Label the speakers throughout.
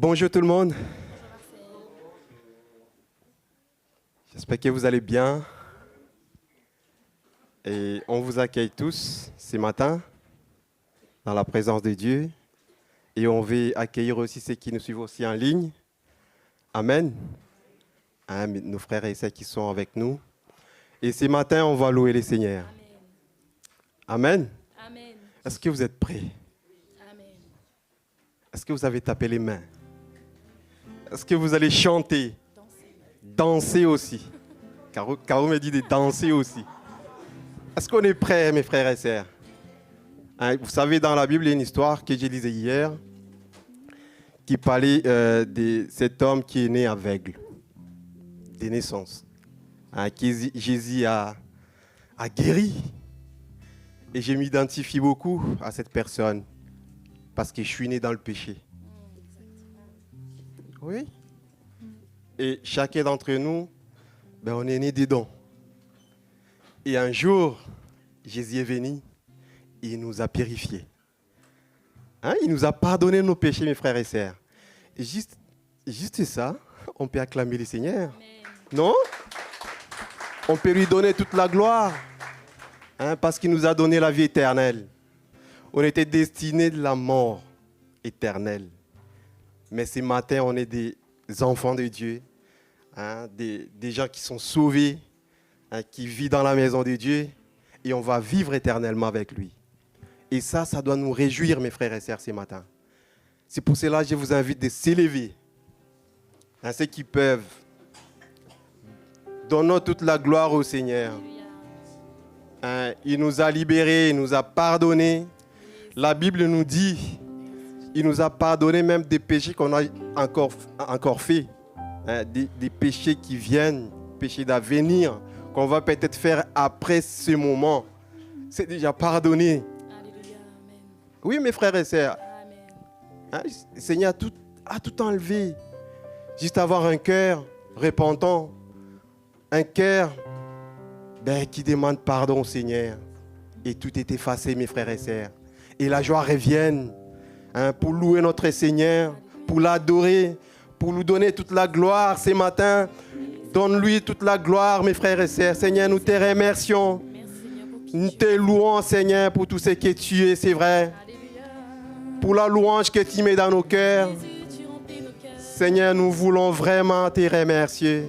Speaker 1: Bonjour tout le monde. J'espère que vous allez bien. Et on vous accueille tous ce matin dans la présence de Dieu. Et on veut accueillir aussi ceux qui nous suivent aussi en ligne. Amen. Hein, nos frères et sœurs qui sont avec nous. Et ce matin, on va louer le Seigneur. Amen.
Speaker 2: Amen.
Speaker 1: Est-ce que vous êtes prêts?
Speaker 2: Amen.
Speaker 1: Est-ce que vous avez tapé les mains? Est-ce que vous allez chanter? Danser aussi. Caro me dit de danser aussi. Est-ce qu'on est prêts, mes frères et sœurs? Hein, vous savez, dans la Bible, il y a une histoire que j'ai lisée hier qui parlait de cet homme qui est né aveugle, de naissance, hein, que Jésus a guéri. Et je m'identifie beaucoup à cette personne parce que je suis né dans le péché. Oui. Et chacun d'entre nous, on est né dedans. Et un jour, Jésus est venu et il nous a purifiés. Hein? Il nous a pardonné nos péchés, mes frères et sœurs. Et juste ça, on peut acclamer le Seigneur. Amen. Non? On peut lui donner toute la gloire. Hein? Parce qu'il nous a donné la vie éternelle. On était destinés de la mort éternelle. Mais ce matin, on est des enfants de Dieu, hein, des gens qui sont sauvés, hein, qui vivent dans la maison de Dieu, et on va vivre éternellement avec lui. Et ça doit nous réjouir, mes frères et sœurs, ce matin. C'est pour cela que je vous invite de s'élever. Hein, ceux qui peuvent, donnons toute la gloire au Seigneur. Hein, il nous a libérés, il nous a pardonnés. La Bible nous dit... Il nous a pardonné même des péchés qu'on a encore fait, hein, des péchés qui viennent, péchés d'avenir, qu'on va peut-être faire après ce moment. C'est déjà pardonné.
Speaker 2: Alléluia, amen.
Speaker 1: Oui, mes frères et sœurs,
Speaker 2: Amen.
Speaker 1: hein, le Seigneur a tout enlevé. Juste avoir un cœur repentant, un cœur qui demande pardon au Seigneur. Et tout est effacé, mes frères et sœurs. Et la joie revienne. Hein, pour louer notre Seigneur, pour l'adorer, pour lui donner toute la gloire ce matin. Donne-lui toute la gloire, mes frères et sœurs. Seigneur, nous te remercions. Nous te louons, Seigneur, pour tout ce que tu es, c'est vrai. Pour la louange que tu mets dans nos cœurs. Seigneur, nous voulons vraiment te remercier.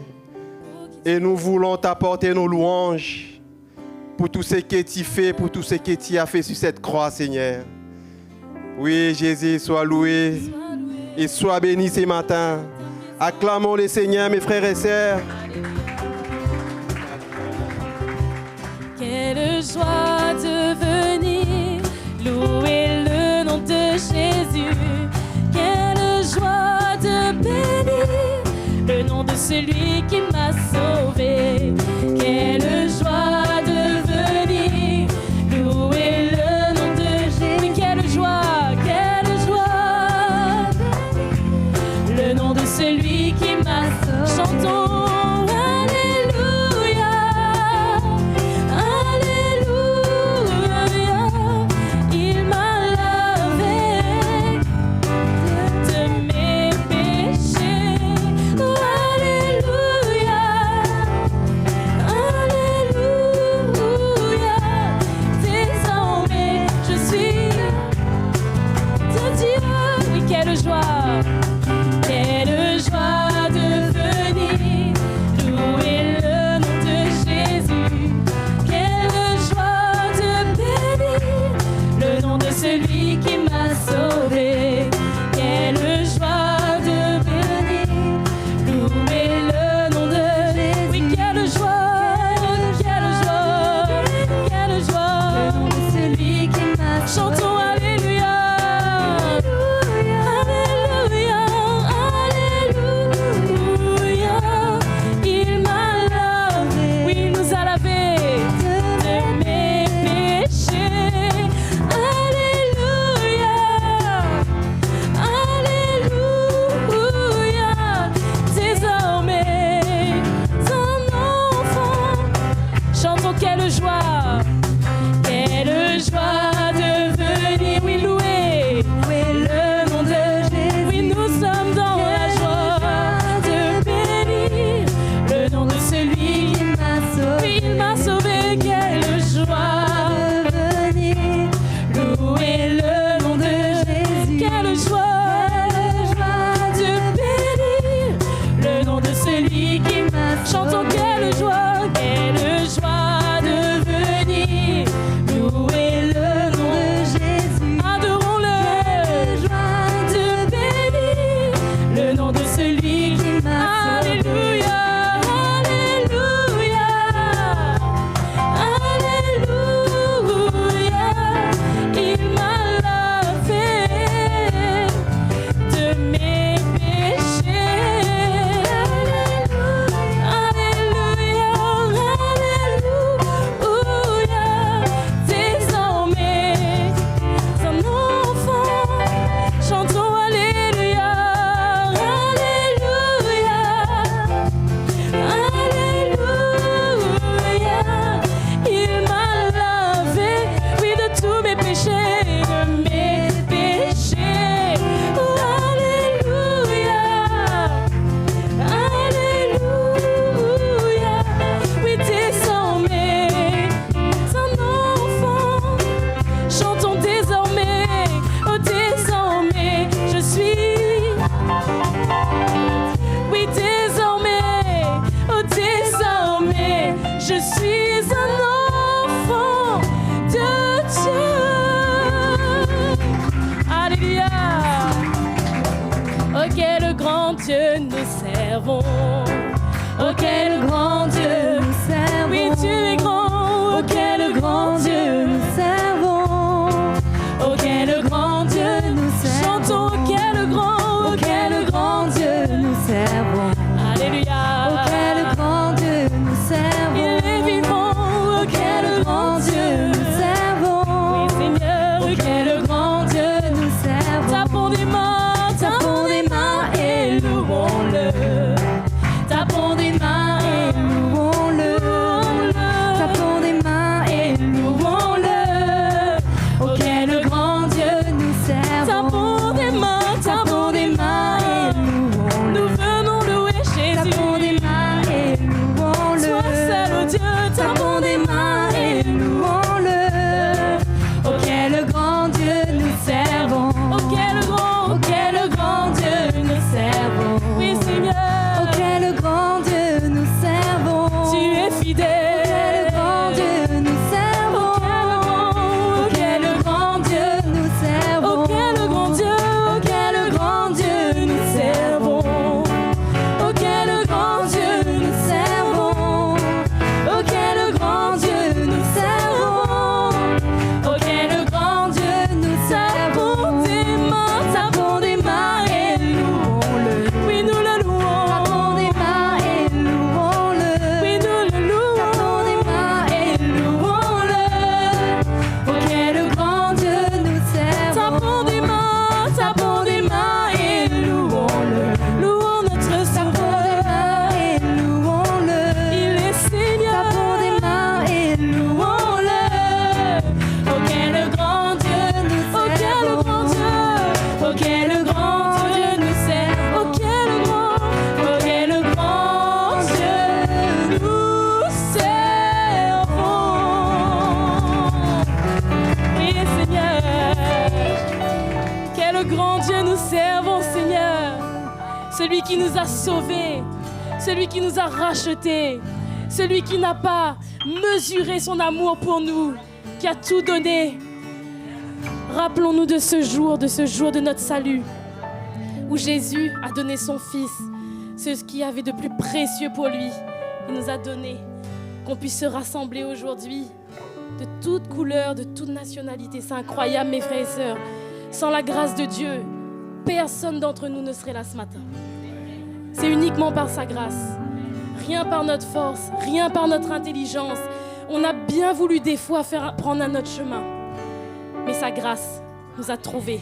Speaker 1: Et nous voulons t'apporter nos louanges pour tout ce que tu fais, pour tout ce que tu as fait sur cette croix, Seigneur. Oui, Jésus, sois loué et sois béni ce matin. Acclamons le Seigneur, mes frères et sœurs.
Speaker 2: Quelle joie de venir louer le nom de Jésus. Quelle joie de bénir le nom de celui qui m'a sauvé. Quelle joie de venir louer le nom de Jésus. Quelle joie. Celui qui m'a sauvé. Chantons, je suis un enfant de Dieu. Alléluia. Oh, quel grand Dieu nous servons. Oh, quel grand Dieu nous servons. Oui, tu es grand. Oh, quel grand Dieu nous servons. Oh, quel grand Dieu nous servons. Chantons, quel grand Dieu nous servons. Alléluia. Oh, quel grand Dieu nous servons. Il est vivant. Oh, quel grand Dieu nous servons. Oui, Seigneur. Oh, quel grand Dieu nous servons. Tapons des mains et louons-le. Tapons des mains et louons-le. Tapons des mains et louons-le. Oh, quel grand Dieu nous servons. Tapons des mains et louons-le. Nous venons louer Jésus. Tapons des mains et louons-le. Sois seul, oh Dieu. Tapons des mains et louons-le. Oh, quel grand Dieu nous servons. Oh, quel grand Dieu nous servons. Oui, Seigneur. Oh, quel grand Dieu nous servons. Tu es fidèle. Oh, quel grand Dieu nous servons. Oh, quel grand Dieu nous servons. Oh, quel grand Dieu nous servons. Oh, quel grand Dieu nous servons. Oh, quel grand Dieu nous servons. Oh, quel grand Dieu nous servons. Tapons des mains et louons-le. Oui, nous le louons. Tapons des mains et louons-le. Oui, nous le louons. Tapons des mains et louons-le. Oh, quel grand Dieu nous servons. Tapons des mains et louons-le. Louons notre Sauveur et louons-le. Il est Seigneur. Tapons des mains et louons-le. Oh, quel grand Dieu nous servons. Oh, quel grand Dieu. Oh, quel grand Dieu nous servons. Oh, quel grand Dieu nous servons. Oui, Seigneur. Quel grand Dieu nous servons, Seigneur. Celui qui nous a sauvés, celui qui nous a rachetés, celui qui n'a pas mesuré son amour pour nous, qui a tout donné. Rappelons-nous de ce jour de notre salut, où Jésus a donné son Fils, ce qu'il y avait de plus précieux pour lui. Il nous a donné, qu'on puisse se rassembler aujourd'hui, de toute couleur, de toute nationalité. C'est incroyable, mes frères et sœurs. Sans la grâce de Dieu, personne d'entre nous ne serait là ce matin. C'est uniquement par sa grâce. Rien par notre force, rien par notre intelligence. On a bien voulu des fois prendre un autre chemin. Mais sa grâce nous a trouvés.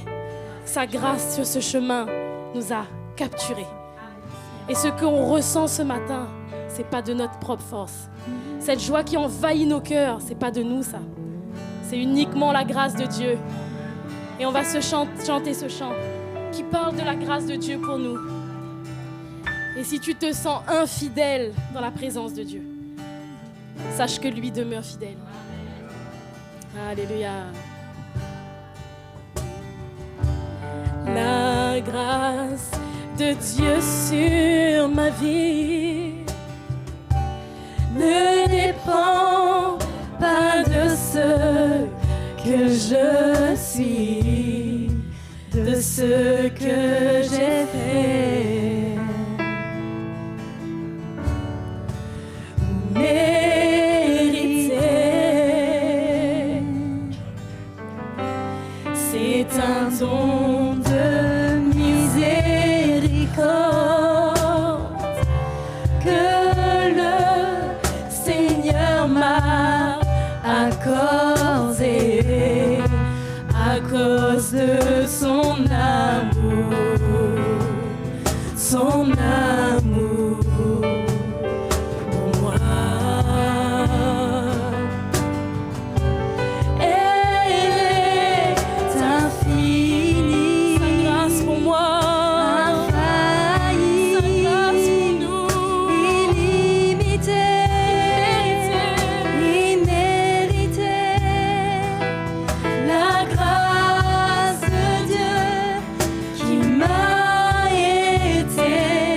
Speaker 2: Sa grâce sur ce chemin nous a capturés. Et ce qu'on ressent ce matin, ce n'est pas de notre propre force. Cette joie qui envahit nos cœurs, ce n'est pas de nous ça. C'est uniquement la grâce de Dieu. Et on va chanter ce chant qui parle de la grâce de Dieu pour nous. Et si tu te sens infidèle dans la présence de Dieu, sache que lui demeure fidèle. Alléluia. La grâce de Dieu sur ma vie ne dépend pas de ce que je suis, de ce que j'ai fait. Mérité, c'est un don de miséricorde que le Seigneur m'a accordé à cause de son amour, son amour.
Speaker 3: Qui m'a été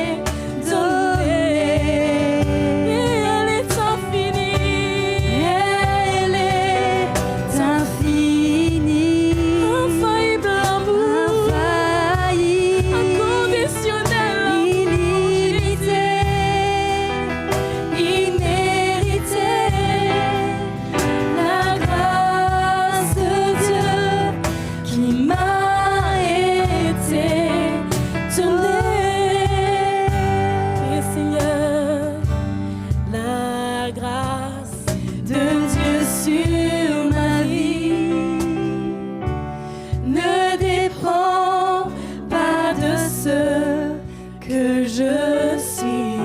Speaker 2: grâce de Dieu sur ma vie ne dépend pas de ce que je suis,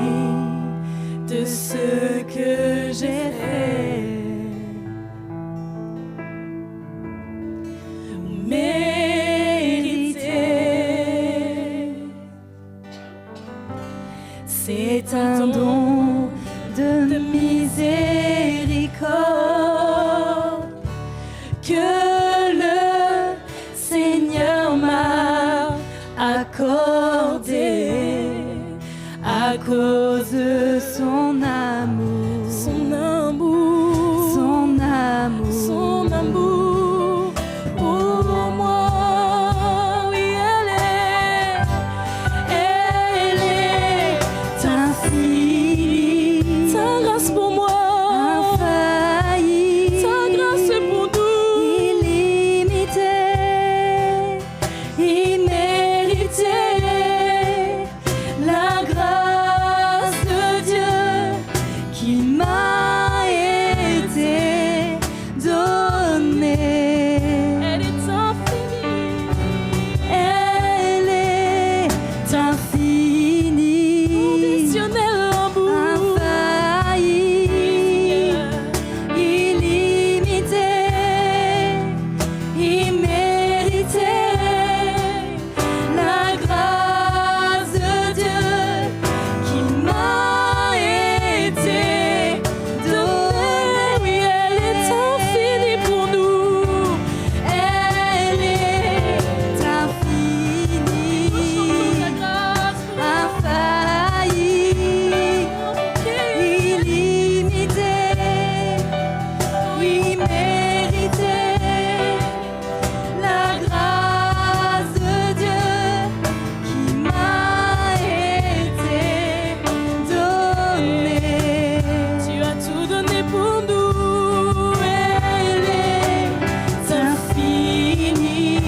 Speaker 2: de ce que j'ai fait. C'est un don de miséricorde que le Seigneur m'a accordé à cause de son amour, son amour, son amour, son amour pour moi. Oui, elle est infinie. Ta grâce pour moi, infaillible. Ta grâce pour nous, illimitée, imméritée. La grâce de Dieu qui m'a été donnée. Elle est infinie. Elle est infinie. Conditionnel amour. Infaillible. Illimité. Imméritée. La grâce de Dieu qui m'a été donnée. Oui, elle est infinie pour nous. Elle est infinie. Infaillible. Illimitée. Oui, méritée. La grâce de Dieu qui m'a été donnée. Tu as tout donné pour nous. Elle est infinie,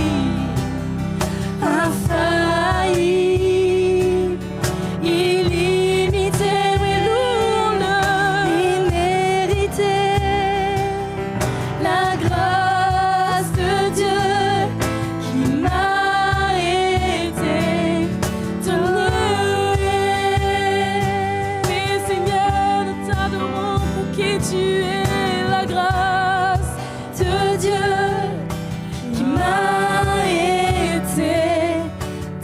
Speaker 2: infaillible, illimitée. Oui, louons-le. Imméritée. La grâce de Dieu qui m'a été donnée. Mais Seigneur, nous t'adorons pour qui tu es. La grâce de Dieu qui m'a été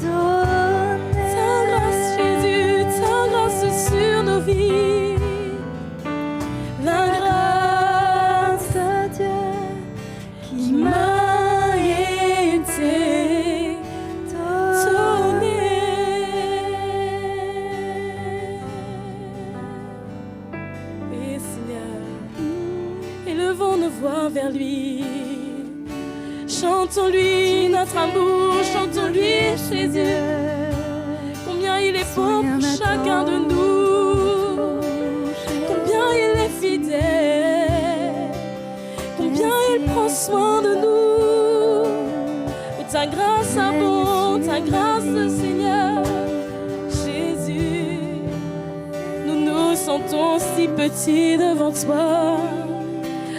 Speaker 2: donnée. Ta grâce, Jésus, ta grâce sur nos vies. La grâce de Dieu qui m'a été donnée. Et Seigneur, élevons nos voix vers lui. Chantons-lui notre amour, chantons-lui Jésus. Combien il est bon pour chacun de nous. Combien il est fidèle. Combien il prend soin de nous. Et ta grâce abonde, ta grâce, Seigneur. Jésus, nous nous sentons si petits devant toi.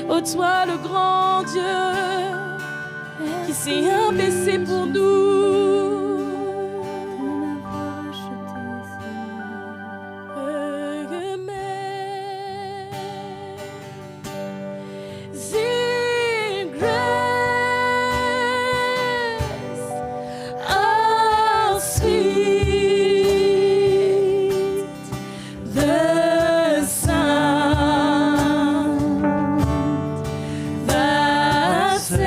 Speaker 2: Ô toi le grand Dieu qui s'est abaissé pour nous. Sing grace, how sweet the sound that saved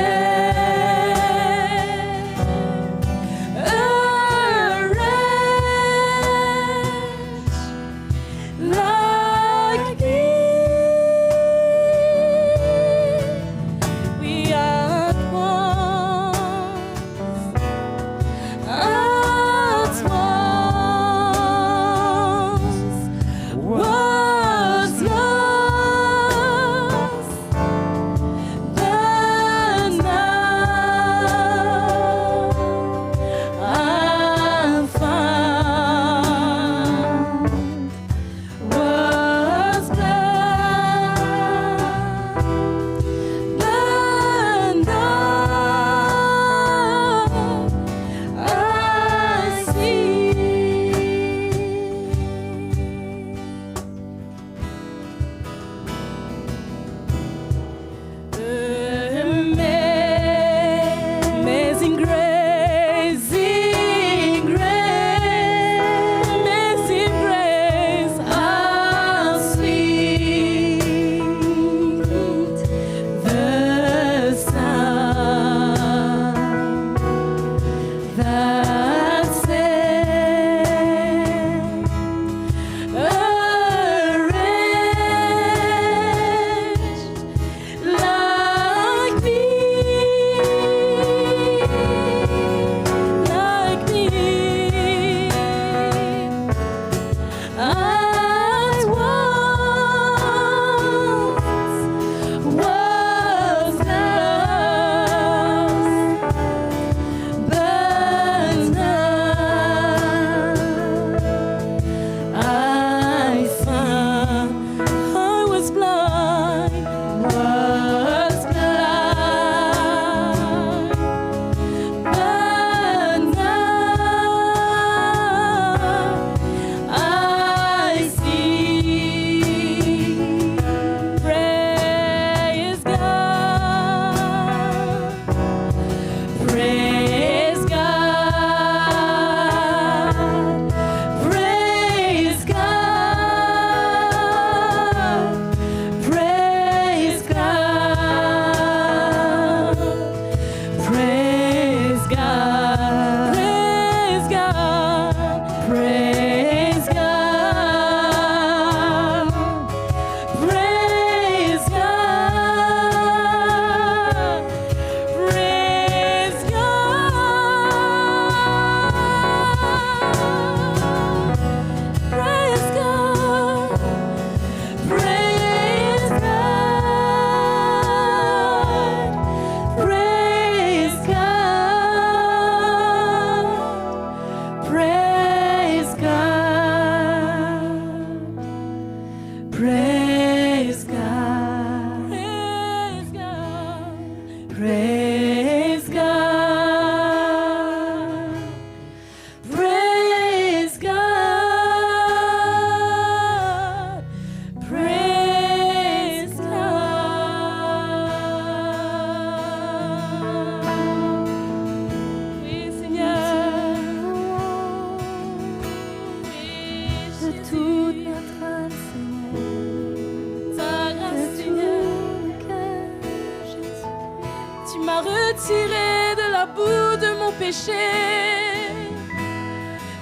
Speaker 2: m'as retiré de la boue de mon péché.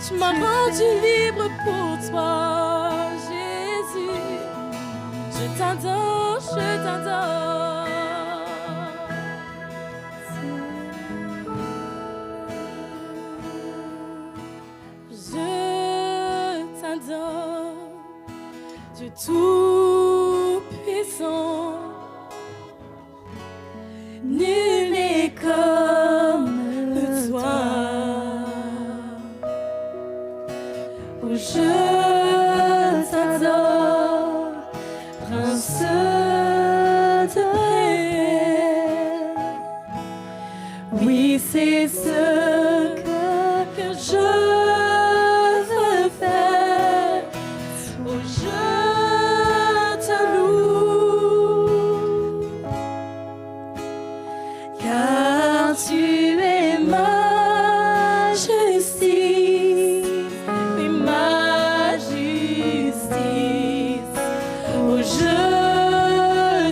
Speaker 2: Tu m'as rendu libre pour toi, Jésus. Je t'adore, je t'adore. Je t'adore, Dieu tout-puissant. Nul n'est comme toi. Oh, je t'adore, Prince de paix. Oui, c'est ce que je veux faire. Oh, je te loue, car tu es ma justice, oui, ma justice. Oh, je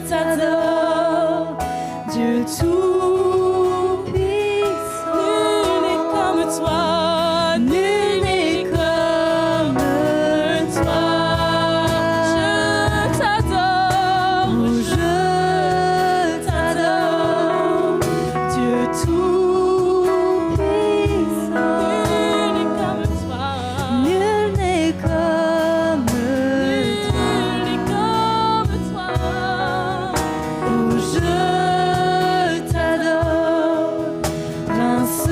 Speaker 2: t'adore, Dieu tout-puissant. Nul n'est comme toi, nul n'est comme toi. Je t'adore, oh, je t'adore, Dieu tout-puissant. Nul n'est comme toi, nul n'est comme toi. Oh, je t'adore, Prince de...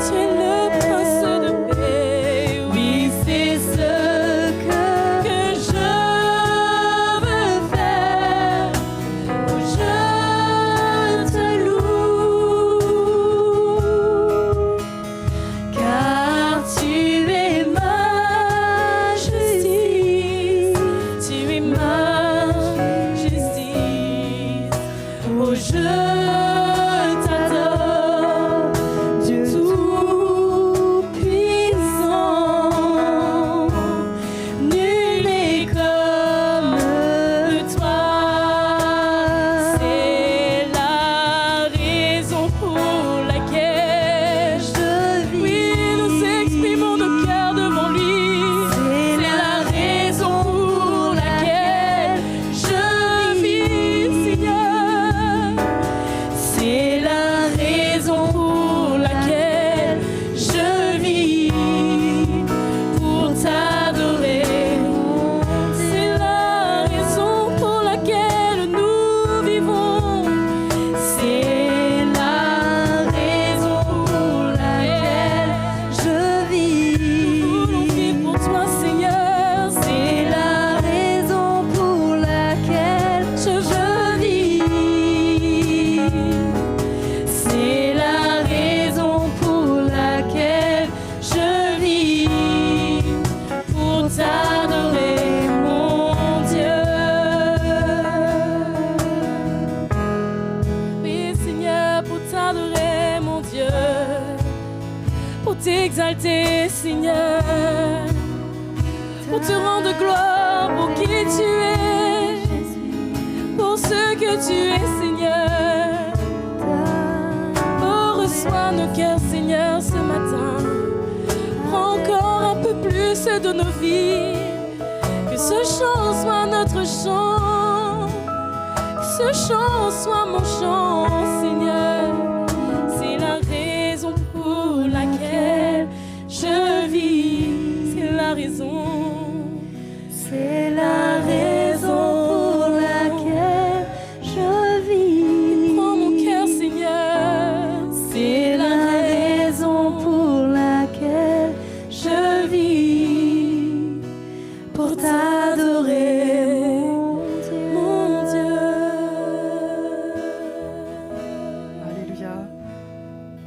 Speaker 2: Tu es le Prince de paix. Oui, c'est ce que je veux faire. Oh, je te loue, car tu es ma justice. Tu es ma justice. Oh, je t'adore, Dieu tout-puissant. Nul n'est comme toi. C'est la raison pour laquelle je vis. Oui, nous exprimons nos cœurs devant lui. C'est la raison pour laquelle je vis, Seigneur. C'est la raison pour laquelle je vis, pour t'adorer. C'est la raison pour laquelle nous vivons. C'est la raison pour laquelle je vis. Nous voulons vivre pour toi, Seigneur. C'est la raison pour laquelle je vis. C'est la raison pour laquelle je vis, pour t'adorer, mon Dieu. Oui, Seigneur, pour t'adorer, mon Dieu, pour t'exalter, Seigneur, pour te rendre gloire pour qui tu es, pour ce que tu es, Seigneur. Oh, reçois nos cœurs, Seigneur, ce matin. Prends encore un peu plus de nos vies. Que ce chant soit notre chant. Que ce chant soit mon chant, Seigneur. C'est la raison pour laquelle je vis. C'est la raison. C'est la raison pour laquelle je vis. Prends mon cœur, Seigneur. C'est la raison pour laquelle je vis, pour t'adorer, mon Dieu.
Speaker 3: Alléluia.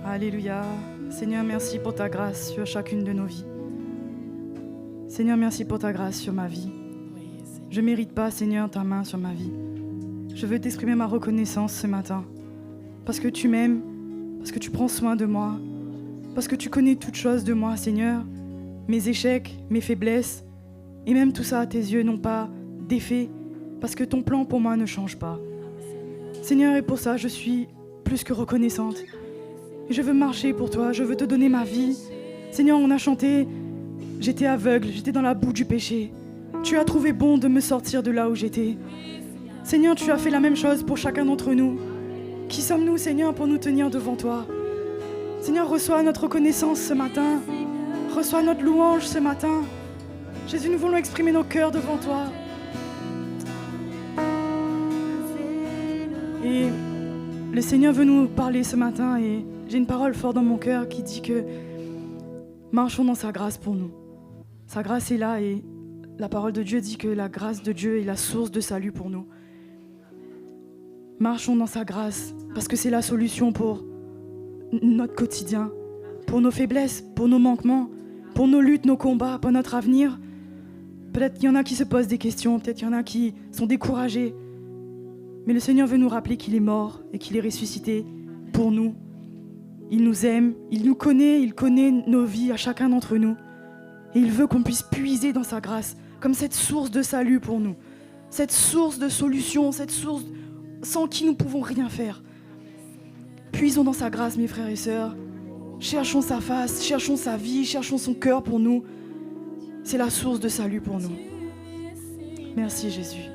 Speaker 3: Alléluia. Seigneur, merci pour ta grâce sur chacune de nos vies. Seigneur, merci pour ta grâce sur ma vie. Je ne mérite pas, Seigneur, ta main sur ma vie. Je veux t'exprimer ma reconnaissance ce matin. Parce que tu m'aimes, parce que tu prends soin de moi, parce que tu connais toutes choses de moi, Seigneur. Mes échecs, mes faiblesses, et même tout ça à tes yeux n'ont pas d'effet, parce que ton plan pour moi ne change pas. Seigneur, et pour ça, je suis plus que reconnaissante. Et je veux marcher pour toi, je veux te donner ma vie. Seigneur, on a chanté, j'étais aveugle, j'étais dans la boue du péché. Tu as trouvé bon de me sortir de là où j'étais. Seigneur, tu as fait la même chose pour chacun d'entre nous. Qui sommes-nous, Seigneur, pour nous tenir devant toi? Seigneur, reçois notre reconnaissance ce matin. Reçois notre louange ce matin. Jésus, nous voulons exprimer nos cœurs devant toi. Et le Seigneur veut nous parler ce matin et j'ai une parole forte dans mon cœur qui dit que marchons dans sa grâce pour nous. Sa grâce est là et la parole de Dieu dit que la grâce de Dieu est la source de salut pour nous. Marchons dans sa grâce parce que c'est la solution pour notre quotidien, pour nos faiblesses, pour nos manquements, pour nos luttes, nos combats, pour notre avenir. Peut-être qu'il y en a qui se posent des questions, peut-être qu'il y en a qui sont découragés. Mais le Seigneur veut nous rappeler qu'il est mort et qu'il est ressuscité pour nous. Il nous aime, il nous connaît, il connaît nos vies à chacun d'entre nous. Et il veut qu'on puisse puiser dans sa grâce, comme cette source de salut pour nous. Cette source de solution, cette source sans qui nous ne pouvons rien faire. Puisons dans sa grâce, mes frères et sœurs. Cherchons sa face, cherchons sa vie, cherchons son cœur pour nous. C'est la source de salut pour nous. Merci Jésus.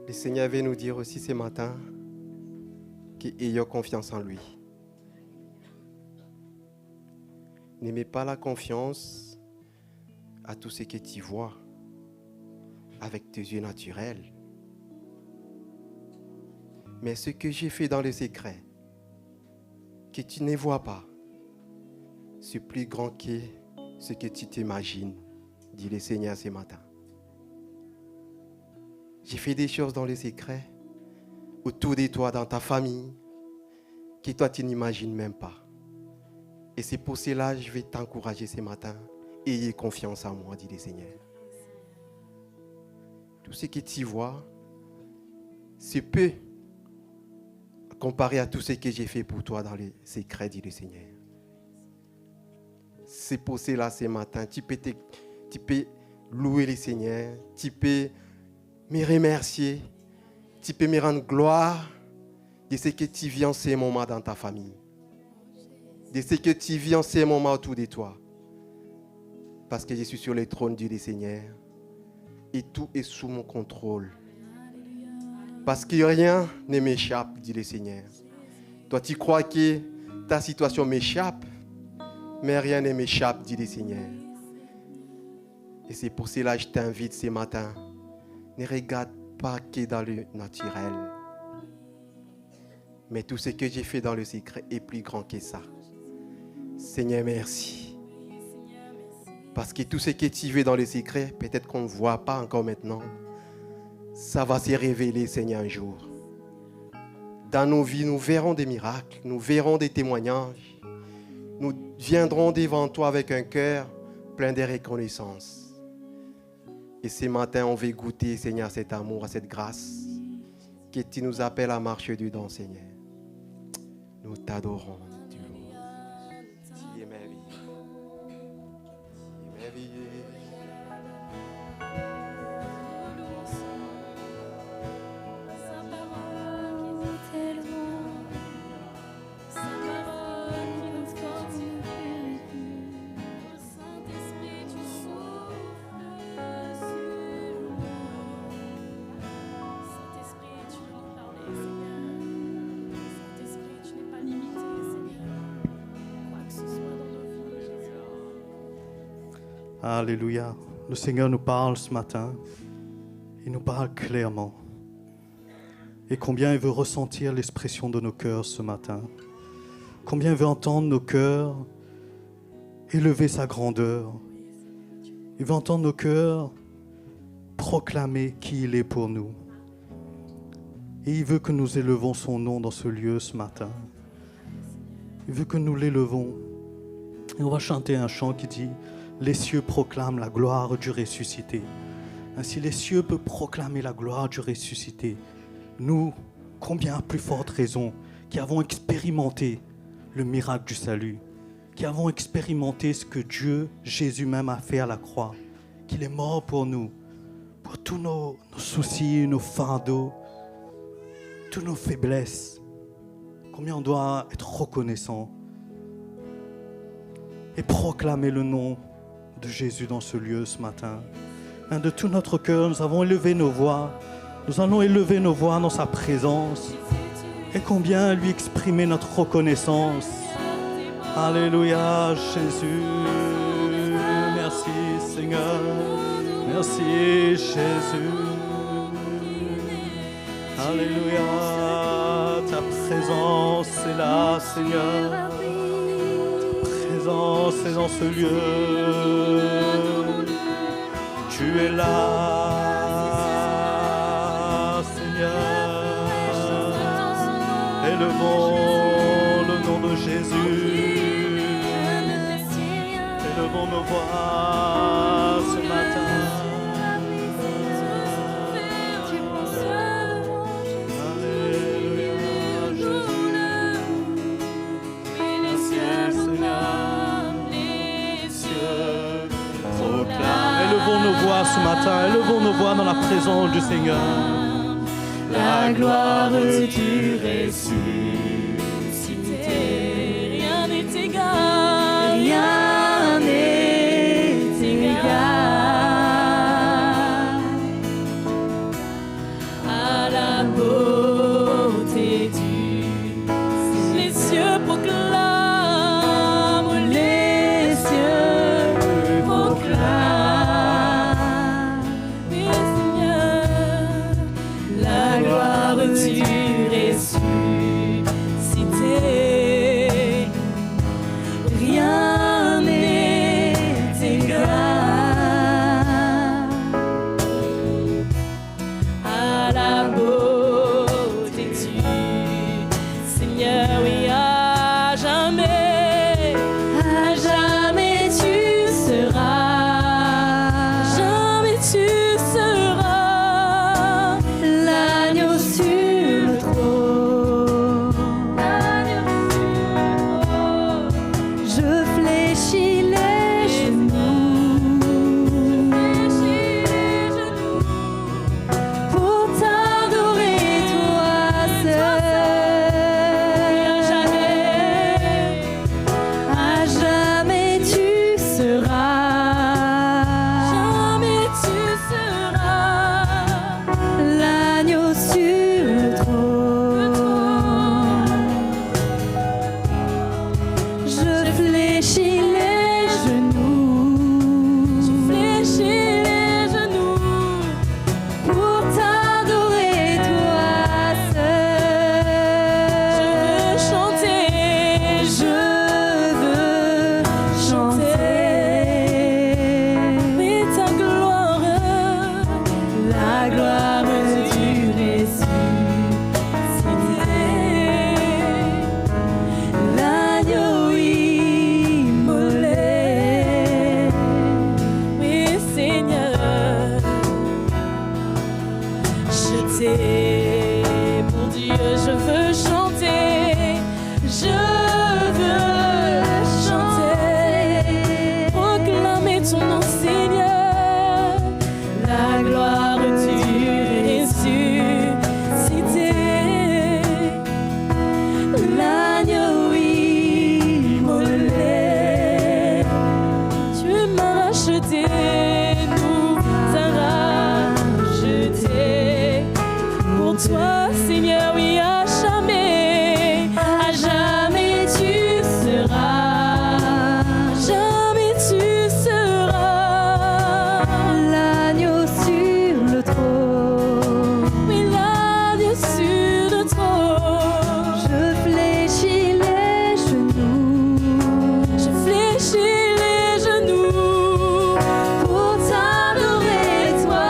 Speaker 1: Le Seigneur veut nous dire aussi ce matin qu'ayons confiance en lui. N'aimez pas la confiance à tout ce que tu vois avec tes yeux naturels. Mais ce que j'ai fait dans le secret, que tu ne vois pas, c'est plus grand que ce que tu t'imagines, dit le Seigneur ce matin. J'ai fait des choses dans le secret, autour de toi, dans ta famille, que toi tu n'imagines même pas. Et c'est pour cela que je vais t'encourager ce matin. Ayez confiance en moi, dit le Seigneur. Tout ce que tu vois, c'est peu comparé à tout ce que j'ai fait pour toi dans le secret, dit le Seigneur. C'est pour cela ce matin, tu peux louer le Seigneur, tu peux me remercier, tu peux me rendre gloire de ce que tu vis en ce moment dans ta famille, de ce que tu vis en ce moment autour de toi. Parce que je suis sur le trône du Seigneur et tout est sous mon contrôle. Parce que rien ne m'échappe, dit le Seigneur. Toi, tu crois que ta situation m'échappe, mais rien ne m'échappe, dit le Seigneur. Et c'est pour cela que je t'invite ce matin. Ne regarde pas que dans le naturel. Mais tout ce que j'ai fait dans le secret est plus grand que ça. Seigneur, merci. Parce que tout ce que tu veux dans le secret, peut-être qu'on ne voit pas encore maintenant. Ça va se révéler, Seigneur, un jour. Dans nos vies, nous verrons des miracles, nous verrons des témoignages. Nous viendrons devant toi avec un cœur plein de reconnaissance. Et ce matin, on veut goûter, Seigneur, cet amour, à cette grâce que tu nous appelles à marcher dedans, Seigneur. Nous t'adorons, Dieu. Tu es merveilleux. Tu es merveilleux.
Speaker 4: Alléluia. Le Seigneur nous parle ce matin. Il nous parle clairement. Et combien il veut ressentir l'expression de nos cœurs ce matin. Combien il veut entendre nos cœurs élever sa grandeur. Il veut entendre nos cœurs proclamer qui il est pour nous. Et il veut que nous élevons son nom dans ce lieu ce matin. Il veut que nous l'élevons. Et on va chanter un chant qui dit « Les cieux proclament la gloire du ressuscité ». Ainsi les cieux peuvent proclamer la gloire du ressuscité. Nous, combien à plus forte raison, qui avons expérimenté le miracle du salut, qui avons expérimenté ce que Dieu, Jésus même, a fait à la croix, qu'il est mort pour nous, pour tous nos soucis, nos fardeaux, toutes nos faiblesses. Combien on doit être reconnaissant et proclamer le nom de Jésus dans ce lieu ce matin. De tout notre cœur, nous avons élevé nos voix. Nous allons élever nos voix dans sa présence. Et combien lui exprimer notre reconnaissance. Alléluia, Jésus. Merci, Seigneur. Merci, Jésus. Alléluia. Ta présence est là, Seigneur. Ta présence est dans ce lieu. Tu es là, Seigneur. Élevons le nom de Jésus. Élevons nos voix ce matin. Alléluia, Jésus. Merci, Seigneur. Les cieux proclament. Élevons nos voix ce matin. Élevons nos voix dans la présence du Seigneur.
Speaker 2: La gloire du ressuscité, rien n'est égal, rien n'est égal à la beauté du. Les cieux proclament, les cieux proclament, oui Seigneur, la gloire du ressuscité. Rien n'est égal à la beauté du Seigneur, oui, à jamais tu seras, jamais tu seras l'agneau sur le trône. Je fléchis les genoux pour t'adorer toi seul. À jamais tu seras, l'agneau sur le trône. Je fléchis les genoux, pour t'adorer toi seul. Je veux chanter, mais ta gloire, la gloire du ressuscité, l'agneau immolé. Oui Seigneur, je t'ai, mon Dieu, je veux chanter, proclamer ton nom Seigneur, la gloire du ressuscité, l'agneau immolé. Tu m'as racheté, nous t'as racheté. Pour toi, Seigneur, oui, à jamais tu seras, l'agneau sur le trône. Oui, l'agneau sur le trône. Je fléchis les genoux, pour t'adorer toi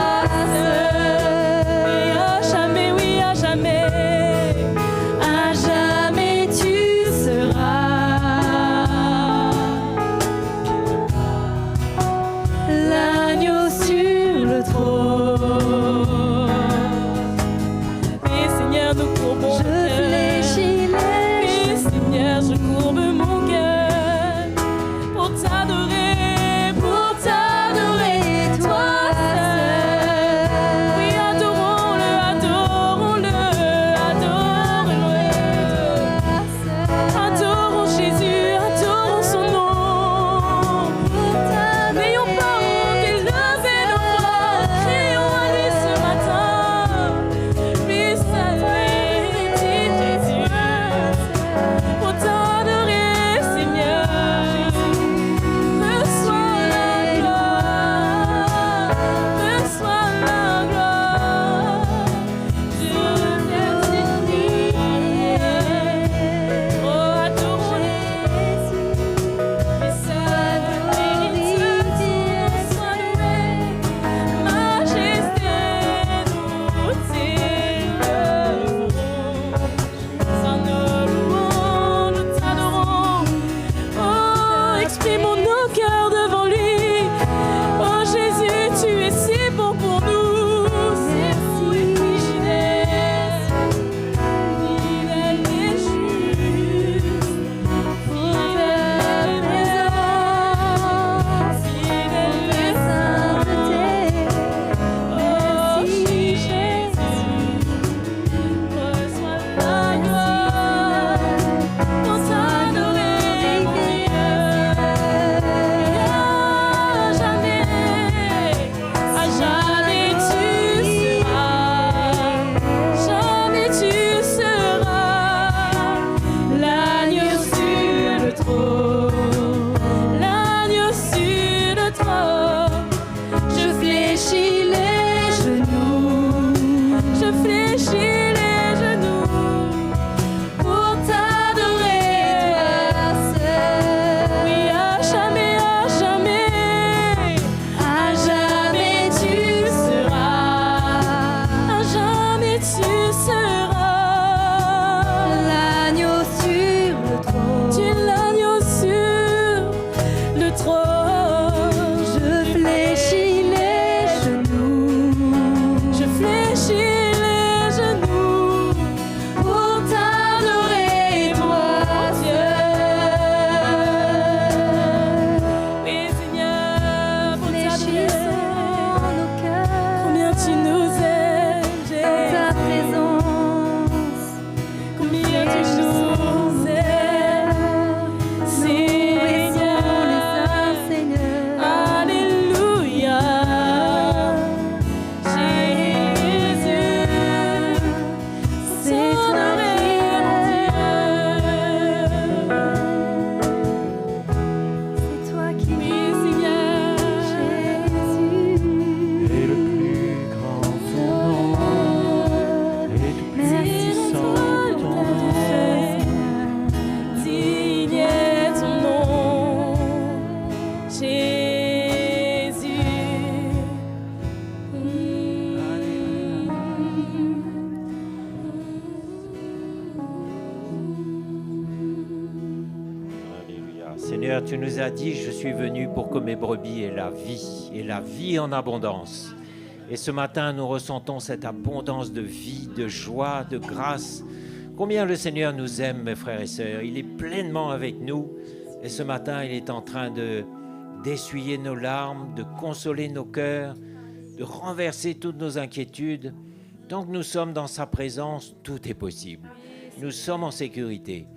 Speaker 5: tu nous as dit, je suis venu pour que mes brebis aient et la vie en abondance. Et ce matin, nous ressentons cette abondance de vie, de joie, de grâce. Combien le Seigneur nous aime, mes frères et sœurs. Il est pleinement avec nous. Et ce matin, il est en train d'essuyer nos larmes, de consoler nos cœurs, de renverser toutes nos inquiétudes. Tant que nous sommes dans sa présence, tout est possible. Nous sommes en sécurité.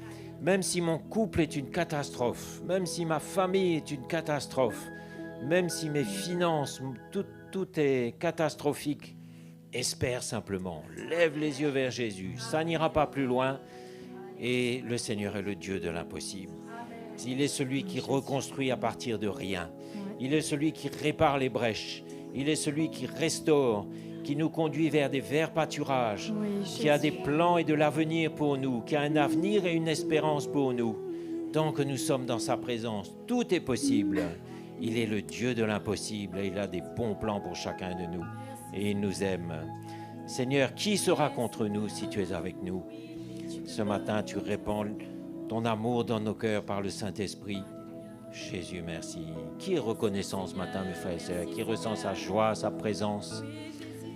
Speaker 5: Même si mon couple est une catastrophe, même si ma famille est une catastrophe, même si mes finances, tout est catastrophique, espère simplement, lève les yeux vers Jésus, ça n'ira pas plus loin et le Seigneur est le Dieu de l'impossible. Il est celui qui reconstruit à partir de rien, il est celui qui répare les brèches, il est celui qui restaure, qui nous conduit vers des verts pâturages, qui a des plans et de l'avenir pour nous, qui a un avenir et une espérance pour nous. Tant que nous sommes dans sa présence, tout est possible. Il est le Dieu de l'impossible et il a des bons plans pour chacun de nous. Et il nous aime. Seigneur, qui sera contre nous si tu es avec nous? Ce matin, tu répands ton amour dans nos cœurs par le Saint-Esprit. Jésus, merci. Qui est reconnaissant ce matin, mes frères et sœurs? Qui ressent sa joie, sa présence?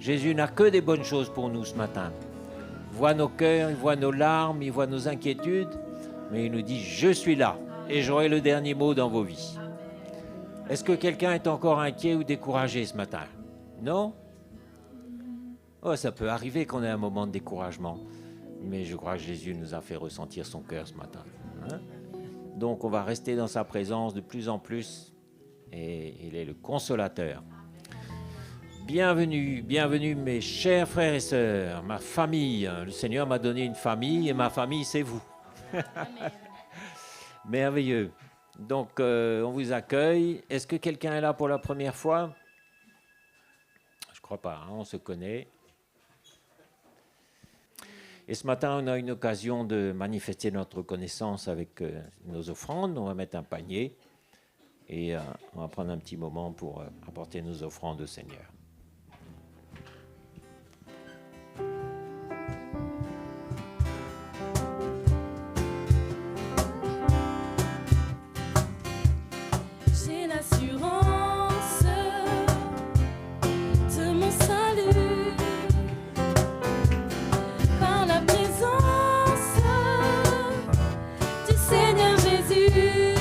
Speaker 5: Jésus n'a que des bonnes choses pour nous ce matin. Il voit nos cœurs, il voit nos larmes, il voit nos inquiétudes, mais il nous dit « Je suis là et j'aurai le dernier mot dans vos vies ». Est-ce que quelqu'un est encore inquiet ou découragé ce matin? Non? Oh, ça peut arriver qu'on ait un moment de découragement, mais je crois que Jésus nous a fait ressentir son cœur ce matin. Hein? Donc on va rester dans sa présence de plus en plus et il est le consolateur. Bienvenue, bienvenue mes chers frères et sœurs, ma famille. Le Seigneur m'a donné une famille et ma famille c'est vous. Merveilleux. Donc on vous accueille. Est-ce que quelqu'un est là pour la première fois? Je crois pas, hein, on se connaît. Et ce matin, on a une occasion de manifester notre reconnaissance avec nos offrandes. On va mettre un panier et on va prendre un petit moment pour apporter nos offrandes au Seigneur.
Speaker 2: J'ai l'assurance de mon salut par la présence du Seigneur Jésus.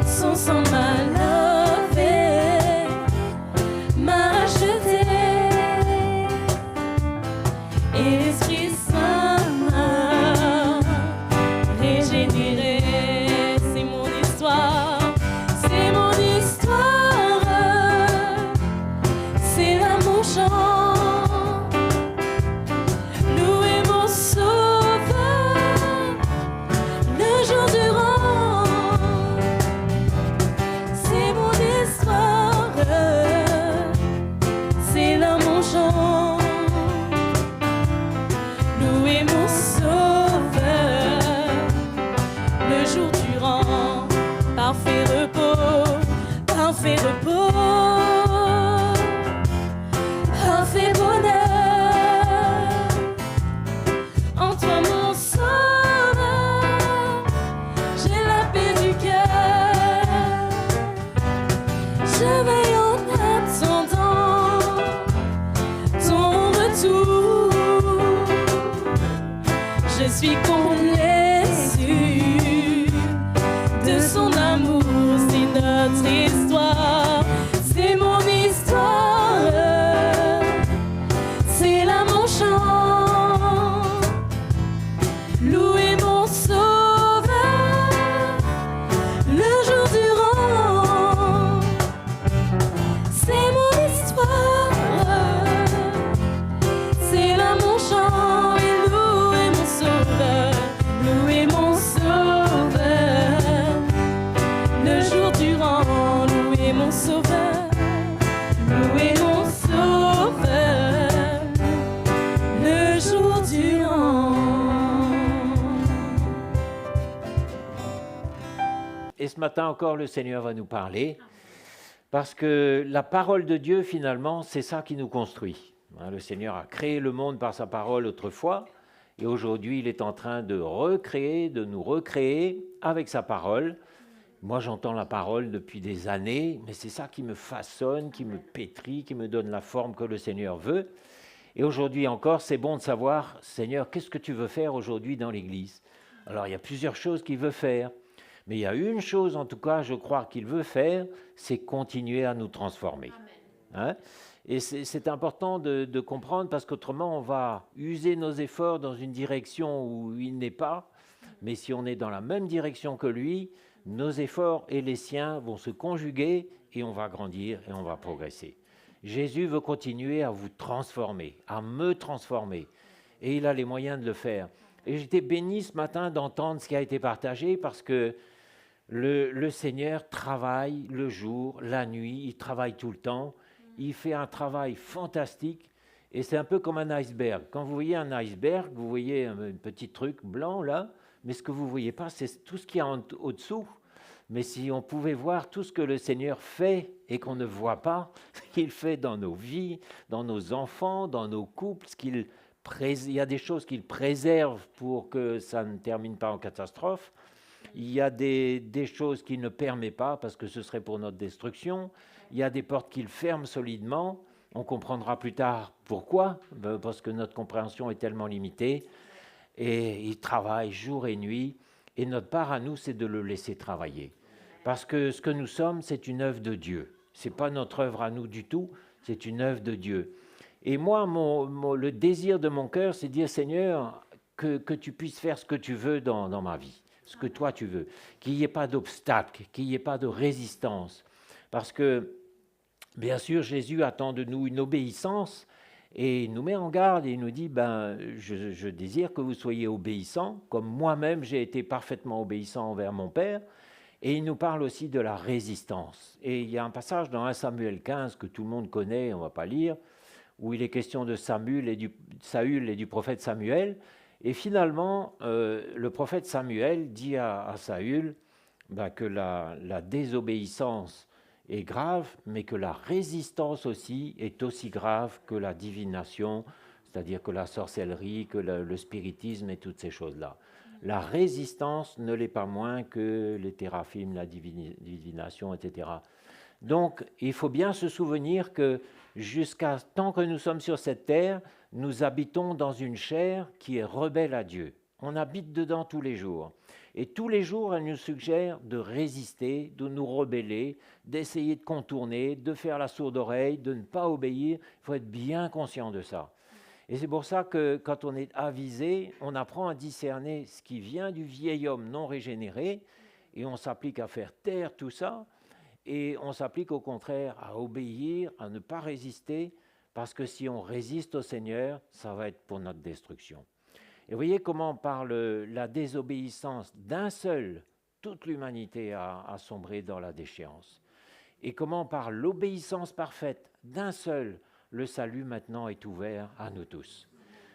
Speaker 2: Son sang m'a lavé, m'a acheté, et l'Esprit Saint m'a régénéré. C'est mon histoire, c'est là mon chant. Louez mon sauveur le jour durant. C'est mon histoire, c'est là mon chant. Louez mon sauveur le jour durant. Parfait repos, parfait repos, parfait bonheur. En toi mon sauveur, j'ai la paix du cœur. Je veille en attendant ton retour. Je suis complaisue de son amour, c'est notre histoire, c'est mon histoire, c'est là mon chant. Louez mon sauveur le jour durant. C'est mon histoire, c'est là mon chant. Et louez mon sauveur, louez mon sauveur le jour durant. Louez mon sauveur, louez mon sauveur le jour durant.
Speaker 5: Et ce matin encore, le Seigneur va nous parler, parce que la parole de Dieu, finalement, c'est ça qui nous construit. Le Seigneur a créé le monde par sa parole autrefois, Et aujourd'hui, il est en train de recréer, de nous recréer avec sa parole. Moi, j'entends la parole depuis des années, mais c'est ça qui me façonne, qui me pétrit, qui me donne la forme que le Seigneur veut. Et aujourd'hui encore, c'est bon de savoir, Seigneur, qu'est-ce que tu veux faire aujourd'hui dans l'Église? Alors, il y a plusieurs choses qu'il veut faire, mais il y a une chose, en tout cas, je crois qu'il veut faire, c'est continuer à nous transformer. Hein? Et c'est important de comprendre, parce qu'autrement, on va user nos efforts dans une direction où il n'est pas, mais si on est dans la même direction que lui, nos efforts et les siens vont se conjuguer et on va grandir et on va progresser. Jésus veut continuer à vous transformer, à me transformer. Et il a les moyens de le faire. Et j'étais béni ce matin d'entendre ce qui a été partagé parce que le Seigneur travaille le jour, la nuit, il travaille tout le temps. Il fait un travail fantastique et c'est un peu comme un iceberg. Quand vous voyez un iceberg, vous voyez un petit truc blanc là, mais ce que vous ne voyez pas, c'est tout ce qu'il y a au-dessous. Mais si on pouvait voir tout ce que le Seigneur fait et qu'on ne voit pas, ce qu'il fait dans nos vies, dans nos enfants, dans nos couples, il y a des choses qu'il préserve pour que ça ne termine pas en catastrophe. Il y a des choses qu'il ne permet pas parce que ce serait pour notre destruction. Il y a des portes qu'il ferme solidement. On comprendra plus tard pourquoi, parce que notre compréhension est tellement limitée. Et il travaille jour et nuit. Et notre part à nous, c'est de le laisser travailler. Parce que ce que nous sommes, c'est une œuvre de Dieu. Ce n'est pas notre œuvre à nous du tout, c'est une œuvre de Dieu. Et moi, le désir de mon cœur, c'est de dire, Seigneur, que tu puisses faire ce que tu veux dans ma vie, ce que toi tu veux. Qu'il n'y ait pas d'obstacle, qu'il n'y ait pas de résistance. Parce que, bien sûr, Jésus attend de nous une obéissance, et il nous met en garde et il nous dit, je désire que vous soyez obéissants, comme moi-même j'ai été parfaitement obéissant envers mon Père. Et il nous parle aussi de la résistance. Et il y a un passage dans 1 Samuel 15 que tout le monde connaît, on ne va pas lire, où il est question de Saül et du prophète Samuel. Et finalement, le prophète Samuel dit à Saül que la désobéissance est grave, mais que la résistance aussi est aussi grave que la divination, c'est-à-dire que la sorcellerie, que le spiritisme et toutes ces choses-là. La résistance ne l'est pas moins que les théraphim, la divination, etc. Donc, il faut bien se souvenir que jusqu'à tant que nous sommes sur cette terre, nous habitons dans une chair qui est rebelle à Dieu. On habite dedans tous les jours. Et tous les jours, elle nous suggère de résister, de nous rebeller, d'essayer de contourner, de faire la sourde oreille, de ne pas obéir. Il faut être bien conscient de ça. Et c'est pour ça que quand on est avisé, on apprend à discerner ce qui vient du vieil homme non régénéré et on s'applique à faire taire tout ça et on s'applique au contraire à obéir, à ne pas résister parce que si on résiste au Seigneur, ça va être pour notre destruction. Et vous voyez comment par la désobéissance d'un seul, toute l'humanité a sombré dans la déchéance. Et comment par l'obéissance parfaite d'un seul, le salut maintenant est ouvert à nous tous.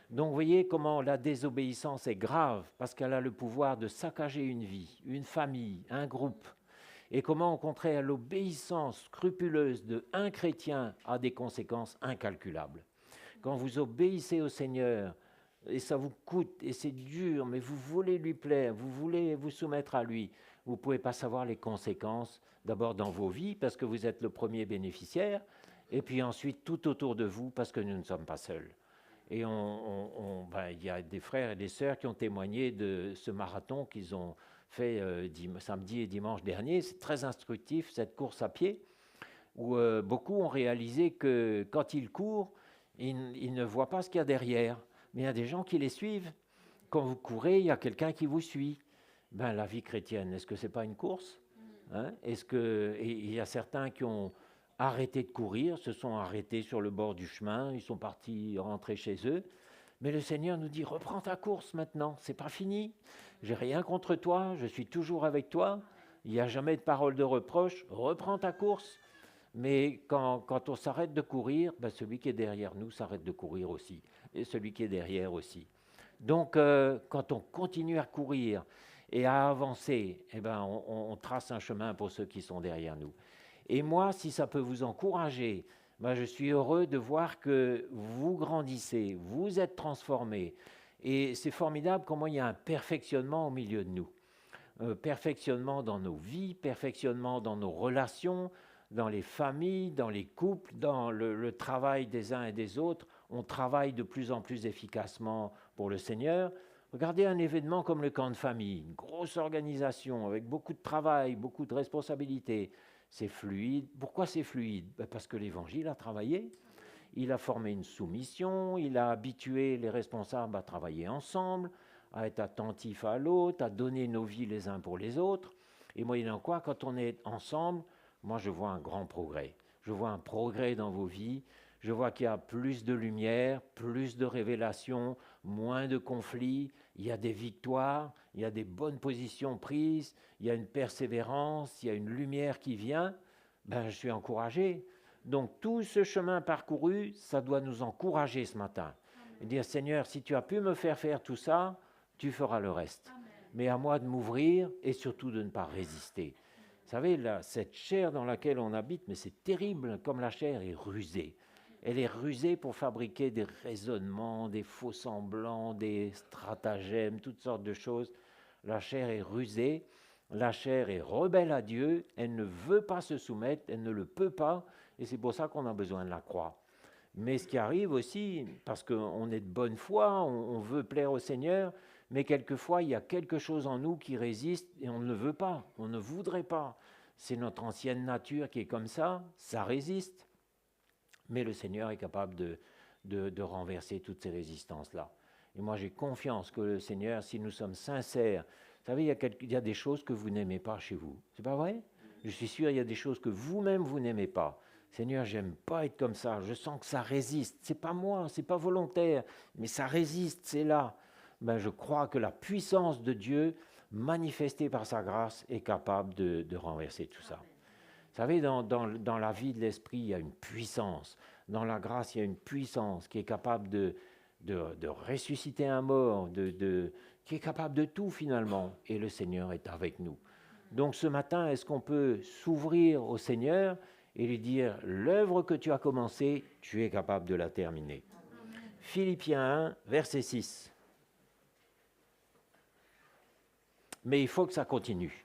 Speaker 5: Donc vous voyez comment la désobéissance est grave parce qu'elle a le pouvoir de saccager une vie, une famille, un groupe. Et comment au contraire l'obéissance scrupuleuse d'un chrétien a des conséquences incalculables. Quand vous obéissez au Seigneur, et ça vous coûte, et c'est dur, mais vous voulez lui plaire, vous voulez vous soumettre à lui, vous ne pouvez pas savoir les conséquences, d'abord dans vos vies, parce que vous êtes le premier bénéficiaire, et puis ensuite tout autour de vous, parce que nous ne sommes pas seuls. Et il y a des frères et des sœurs qui ont témoigné de ce marathon qu'ils ont fait samedi et dimanche dernier. C'est très instructif, cette course à pied, où beaucoup ont réalisé que quand ils courent, ils ne voient pas ce qu'il y a derrière. Mais il y a des gens qui les suivent. Quand vous courez, il y a quelqu'un qui vous suit. La vie chrétienne, est-ce que ce n'est pas une course, hein? Et il y a certains qui ont arrêté de courir, se sont arrêtés sur le bord du chemin, ils sont partis rentrer chez eux. Mais le Seigneur nous dit, reprends ta course maintenant, c'est pas fini. J'ai rien contre toi, je suis toujours avec toi. Il n'y a jamais de parole de reproche, reprends ta course. Mais quand on s'arrête de courir, celui qui est derrière nous s'arrête de courir aussi. Et celui qui est derrière aussi. Donc, quand on continue à courir et à avancer, on trace un chemin pour ceux qui sont derrière nous. Et moi, si ça peut vous encourager, je suis heureux de voir que vous grandissez, vous êtes transformés Et c'est formidable comment il y a un perfectionnement au milieu de nous. Perfectionnement dans nos vies, perfectionnement dans nos relations, dans les familles, dans les couples, dans le travail des uns et des autres. On travaille de plus en plus efficacement pour le Seigneur. Regardez un événement comme le camp de famille, une grosse organisation avec beaucoup de travail, beaucoup de responsabilités. C'est fluide. Pourquoi c'est fluide? Parce que l'Évangile a travaillé. Il a formé une soumission, il a habitué les responsables à travailler ensemble, à être attentifs à l'autre, à donner nos vies les uns pour les autres. Et moyennant quoi, quand on est ensemble, moi je vois un grand progrès. Je vois un progrès dans vos vies. Je vois qu'il y a plus de lumière, plus de révélations, moins de conflits. Il y a des victoires, il y a des bonnes positions prises, il y a une persévérance, il y a une lumière qui vient. Je suis encouragé. Donc tout ce chemin parcouru, ça doit nous encourager ce matin. Et dire, Seigneur, si tu as pu me faire tout ça, tu feras le reste. Amen. Mais à moi de m'ouvrir et surtout de ne pas résister. Vous savez, là, cette chair dans laquelle on habite, mais c'est terrible, comme la chair est rusée. Elle est rusée pour fabriquer des raisonnements, des faux semblants, des stratagèmes, toutes sortes de choses. La chair est rusée, la chair est rebelle à Dieu, elle ne veut pas se soumettre, elle ne le peut pas, et c'est pour ça qu'on a besoin de la croix. Mais ce qui arrive aussi, parce qu'on est de bonne foi, on veut plaire au Seigneur, mais quelquefois il y a quelque chose en nous qui résiste et on ne veut pas, on ne voudrait pas. C'est notre ancienne nature qui est comme ça résiste. Mais le Seigneur est capable de renverser toutes ces résistances-là. Et moi, j'ai confiance que le Seigneur, si nous sommes sincères, vous savez, il y a des choses que vous n'aimez pas chez vous. C'est pas vrai? Je suis sûr, il y a des choses que vous-même, vous n'aimez pas. Seigneur, j'aime pas être comme ça. Je sens que ça résiste. C'est pas moi, c'est pas volontaire, mais ça résiste, c'est là. Je crois que la puissance de Dieu, manifestée par sa grâce, est capable de renverser tout ça. Vous savez, dans la vie de l'esprit, il y a une puissance. Dans la grâce, il y a une puissance qui est capable de ressusciter un mort, qui est capable de tout finalement. Et le Seigneur est avec nous. Donc ce matin, est-ce qu'on peut s'ouvrir au Seigneur et lui dire, l'œuvre que tu as commencée, tu es capable de la terminer. Amen. Philippiens 1, verset 6. Mais il faut que ça continue.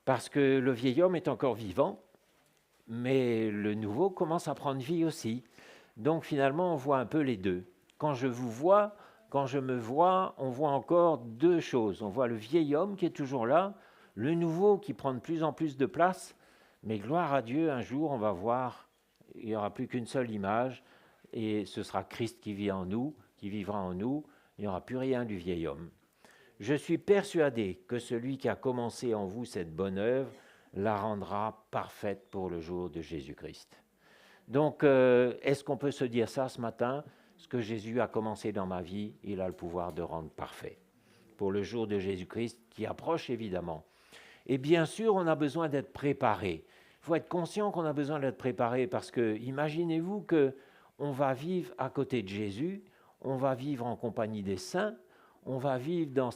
Speaker 5: Parce que le vieil homme est encore vivant, mais le nouveau commence à prendre vie aussi. Donc finalement, on voit un peu les deux. Quand je vous vois, quand je me vois, on voit encore deux choses. On voit le vieil homme qui est toujours là, le nouveau qui prend de plus en plus de place, mais gloire à Dieu, un jour, on va voir, il n'y aura plus qu'une seule image, et ce sera Christ qui vit en nous, qui vivra en nous, il n'y aura plus rien du vieil homme. Je suis persuadé que celui qui a commencé en vous cette bonne œuvre la rendra parfaite pour le jour de Jésus-Christ. Donc, est-ce qu'on peut se dire ça ce matin? Ce que Jésus a commencé dans ma vie, il a le pouvoir de rendre parfait. Pour le jour de Jésus-Christ, qui approche évidemment. Et bien sûr, on a besoin d'être préparé. Il faut être conscient qu'on a besoin d'être préparé parce que, imaginez-vous qu'on va vivre à côté de Jésus, on va vivre en compagnie des saints, on va vivre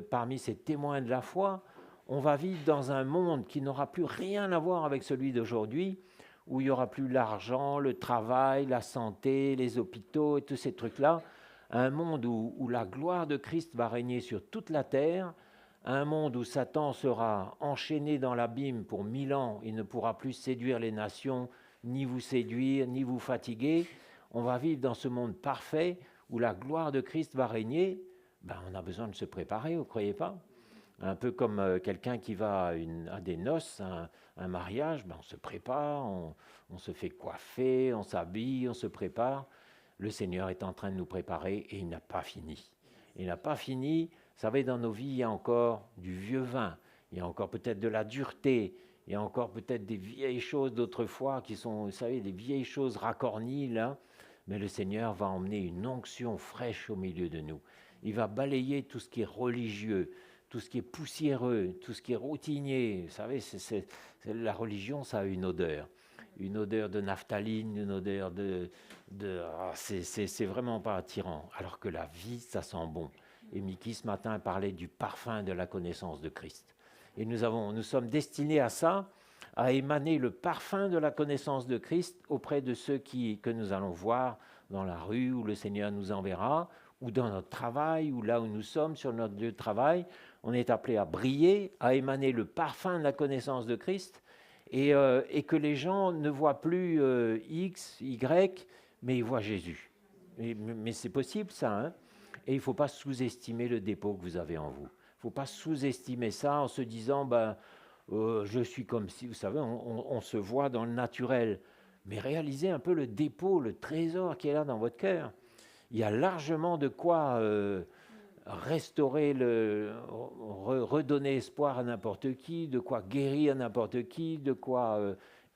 Speaker 5: parmi ces témoins de la foi, on va vivre dans un monde qui n'aura plus rien à voir avec celui d'aujourd'hui, où il n'y aura plus l'argent, le travail, la santé, les hôpitaux et tous ces trucs-là. Un monde où la gloire de Christ va régner sur toute la terre, un monde où Satan sera enchaîné dans l'abîme pour 1000 ans, il ne pourra plus séduire les nations, ni vous séduire, ni vous fatiguer. On va vivre dans ce monde parfait où la gloire de Christ va régner. On a besoin de se préparer, vous ne croyez pas? Un peu comme quelqu'un qui va à des noces, un mariage, on se prépare, on se fait coiffer, on s'habille, on se prépare. Le Seigneur est en train de nous préparer et il n'a pas fini. Il n'a pas fini. Vous savez, dans nos vies, il y a encore du vieux vin, il y a encore peut-être de la dureté, il y a encore peut-être des vieilles choses d'autrefois qui sont, vous savez, des vieilles choses racornies, là. Mais le Seigneur va emmener une onction fraîche au milieu de nous. Il va balayer tout ce qui est religieux, tout ce qui est poussiéreux, tout ce qui est routinier. Vous savez, la religion, ça a une odeur de naphtaline, une odeur c'est vraiment pas attirant. Alors que la vie, ça sent bon. Et Mickey, ce matin, parlait du parfum de la connaissance de Christ. Et nous sommes destinés à ça, à émaner le parfum de la connaissance de Christ auprès de ceux que nous allons voir dans la rue, où le Seigneur nous enverra, ou dans notre travail, ou là où nous sommes, sur notre lieu de travail. On est appelé à briller, à émaner le parfum de la connaissance de Christ, et que les gens ne voient plus X, Y, mais ils voient Jésus. Mais c'est possible ça, hein? Et il ne faut pas sous-estimer le dépôt que vous avez en vous. Il ne faut pas sous-estimer ça en se disant, je suis comme si, vous savez, on se voit dans le naturel. Mais réalisez un peu le dépôt, le trésor qui est là dans votre cœur. Il y a largement de quoi restaurer, redonner espoir à n'importe qui, de quoi guérir n'importe qui, de quoi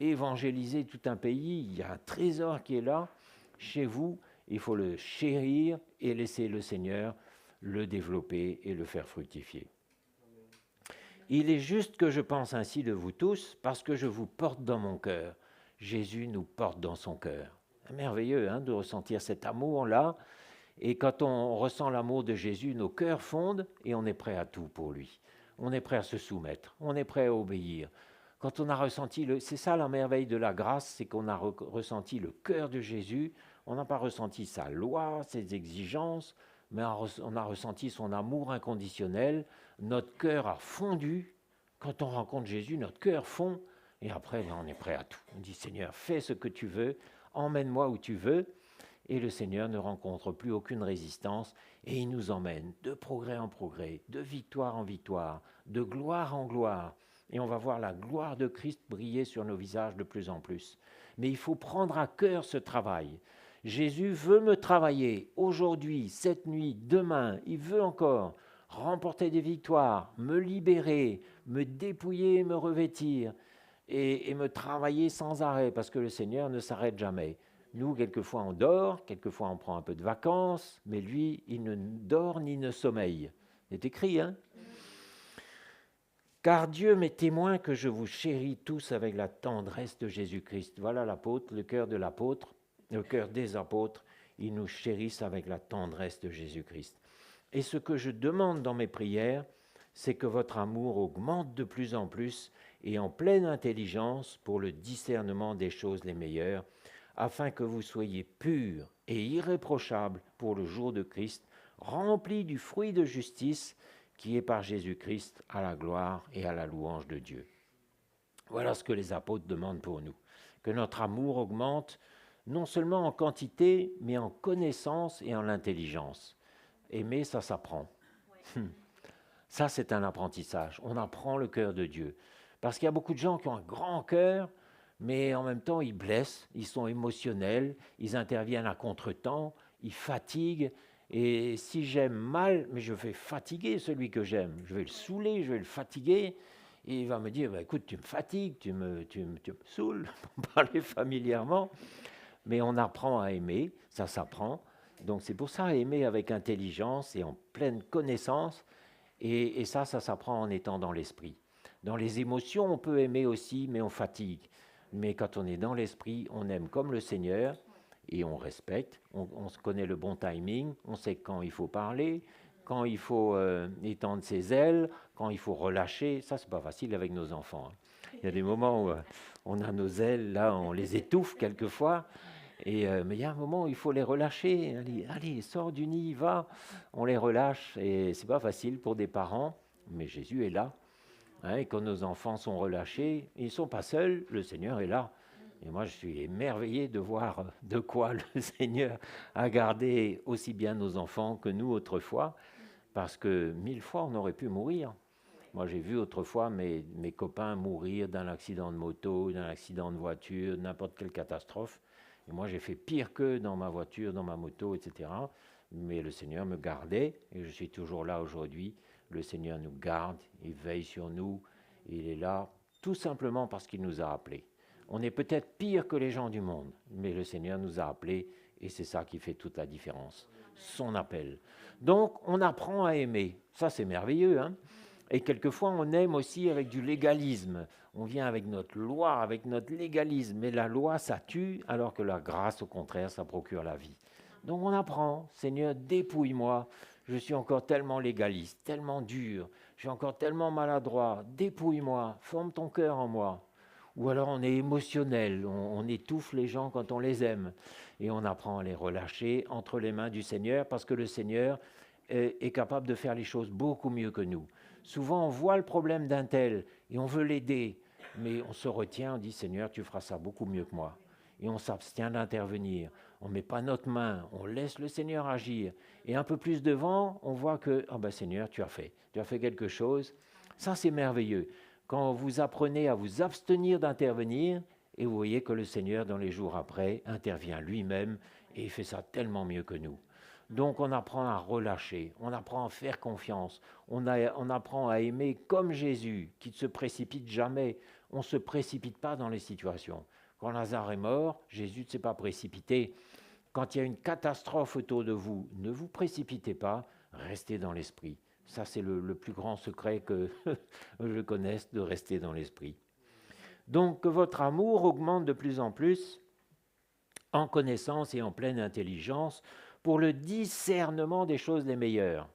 Speaker 5: évangéliser tout un pays. Il y a un trésor qui est là, chez vous. Il faut le chérir et laisser le Seigneur le développer et le faire fructifier. Il est juste que je pense ainsi de vous tous, parce que je vous porte dans mon cœur. Jésus nous porte dans son cœur. C'est merveilleux de ressentir cet amour-là. Et quand on ressent l'amour de Jésus, nos cœurs fondent et on est prêt à tout pour lui. On est prêt à se soumettre, on est prêt à obéir. Quand on a ressenti, c'est ça la merveille de la grâce, c'est qu'on a ressenti le cœur de Jésus. On n'a pas ressenti sa loi, ses exigences, mais on a ressenti son amour inconditionnel. Notre cœur a fondu. Quand on rencontre Jésus, notre cœur fond. Et après, on est prêt à tout. On dit, Seigneur, fais ce que tu veux, emmène-moi où tu veux. Et le Seigneur ne rencontre plus aucune résistance et il nous emmène de progrès en progrès, de victoire en victoire, de gloire en gloire. Et on va voir la gloire de Christ briller sur nos visages de plus en plus. Mais il faut prendre à cœur ce travail. Jésus veut me travailler aujourd'hui, cette nuit, demain. Il veut encore remporter des victoires, me libérer, me dépouiller, me revêtir et me travailler sans arrêt parce que le Seigneur ne s'arrête jamais. Nous, quelquefois, on dort, quelquefois, on prend un peu de vacances, mais lui, il ne dort ni ne sommeille. C'est écrit, hein? Car Dieu m'est témoin que je vous chéris tous avec la tendresse de Jésus-Christ. Voilà l'apôtre, le cœur de l'apôtre, le cœur des apôtres. Ils nous chérissent avec la tendresse de Jésus-Christ. Et ce que je demande dans mes prières, c'est que votre amour augmente de plus en plus et en pleine intelligence pour le discernement des choses les meilleures, afin que vous soyez purs et irréprochables pour le jour de Christ, remplis du fruit de justice qui est par Jésus-Christ à la gloire et à la louange de Dieu. Voilà ce que les apôtres demandent pour nous, que notre amour augmente non seulement en quantité, mais en connaissance et en intelligence. Aimer, ça s'apprend. Ça, c'est un apprentissage. On apprend le cœur de Dieu. Parce qu'il y a beaucoup de gens qui ont un grand cœur, mais en même temps, ils blessent, ils sont émotionnels, ils interviennent à contre-temps, ils fatiguent. Et si j'aime mal, mais je vais fatiguer celui que j'aime. Je vais le saouler, je vais le fatiguer. Et il va me dire, écoute, tu me fatigues, tu me saoules, pour parler familièrement. Mais on apprend à aimer, ça s'apprend. Donc c'est pour ça, aimer avec intelligence et en pleine connaissance. Et ça s'apprend en étant dans l'esprit. Dans les émotions, on peut aimer aussi, mais on fatigue. Mais quand on est dans l'esprit, on aime comme le Seigneur et on respecte. On se connaît le bon timing, on sait quand il faut parler, quand il faut étendre ses ailes, quand il faut relâcher. Ça, c'est pas facile avec nos enfants. Il y a des moments où on a nos ailes, là, on les étouffe quelquefois. Mais il y a un moment où il faut les relâcher. Allez, sors du nid, va. On les relâche et c'est pas facile pour des parents, mais Jésus est là. Et quand nos enfants sont relâchés, ils ne sont pas seuls, le Seigneur est là. Et moi, je suis émerveillé de voir de quoi le Seigneur a gardé aussi bien nos enfants que nous autrefois, parce que 1000 fois, on aurait pu mourir. Moi, j'ai vu autrefois mes copains mourir d'un accident de moto, d'un accident de voiture, n'importe quelle catastrophe. Et moi, j'ai fait pire qu'eux dans ma voiture, dans ma moto, etc. Mais le Seigneur me gardait, et je suis toujours là aujourd'hui. Le Seigneur nous garde, il veille sur nous, il est là tout simplement parce qu'il nous a appelés. On est peut-être pire que les gens du monde, mais le Seigneur nous a appelés et c'est ça qui fait toute la différence, son appel. Donc on apprend à aimer, ça c'est merveilleux, hein. Et quelquefois on aime aussi avec du légalisme, on vient avec notre loi, avec notre légalisme, mais la loi ça tue alors que la grâce au contraire ça procure la vie. Donc on apprend, Seigneur dépouille-moi. Je suis encore tellement légaliste, tellement dur, je suis encore tellement maladroit. Dépouille-moi, forme ton cœur en moi. Ou alors on est émotionnel, on étouffe les gens quand on les aime. Et on apprend à les relâcher entre les mains du Seigneur parce que le Seigneur est capable de faire les choses beaucoup mieux que nous. Souvent, on voit le problème d'un tel et on veut l'aider, mais on se retient, on dit Seigneur, tu feras ça beaucoup mieux que moi. Et on s'abstient d'intervenir. On ne met pas notre main, on laisse le Seigneur agir. Et un peu plus devant, on voit que, ah ben Seigneur, tu as fait quelque chose. Ça, c'est merveilleux. Quand vous apprenez à vous abstenir d'intervenir, et vous voyez que le Seigneur, dans les jours après, intervient lui-même et il fait ça tellement mieux que nous. Donc on apprend à relâcher, on apprend à faire confiance, on apprend à aimer comme Jésus, qui ne se précipite jamais. On ne se précipite pas dans les situations. Quand Lazare est mort, Jésus ne s'est pas précipité. Quand il y a une catastrophe autour de vous, ne vous précipitez pas, restez dans l'esprit. Ça, c'est le plus grand secret que je connaisse, de rester dans l'esprit. Donc que votre amour augmente de plus en plus en connaissance et en pleine intelligence pour le discernement des choses les meilleures.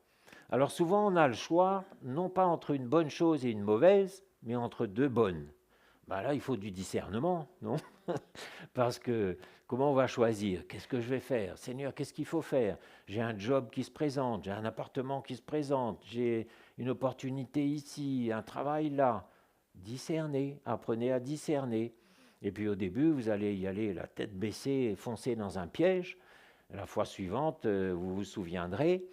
Speaker 5: Alors souvent, on a le choix, non pas entre une bonne chose et une mauvaise, mais entre deux bonnes. Ben là, il faut du discernement, non? Parce que comment on va choisir? Qu'est-ce que je vais faire? Seigneur, qu'est-ce qu'il faut faire? J'ai un job qui se présente, j'ai un appartement qui se présente, j'ai une opportunité ici, un travail là. Discernez, apprenez à discerner. Et puis au début, vous allez y aller la tête baissée et foncer dans un piège. La fois suivante, vous vous souviendrez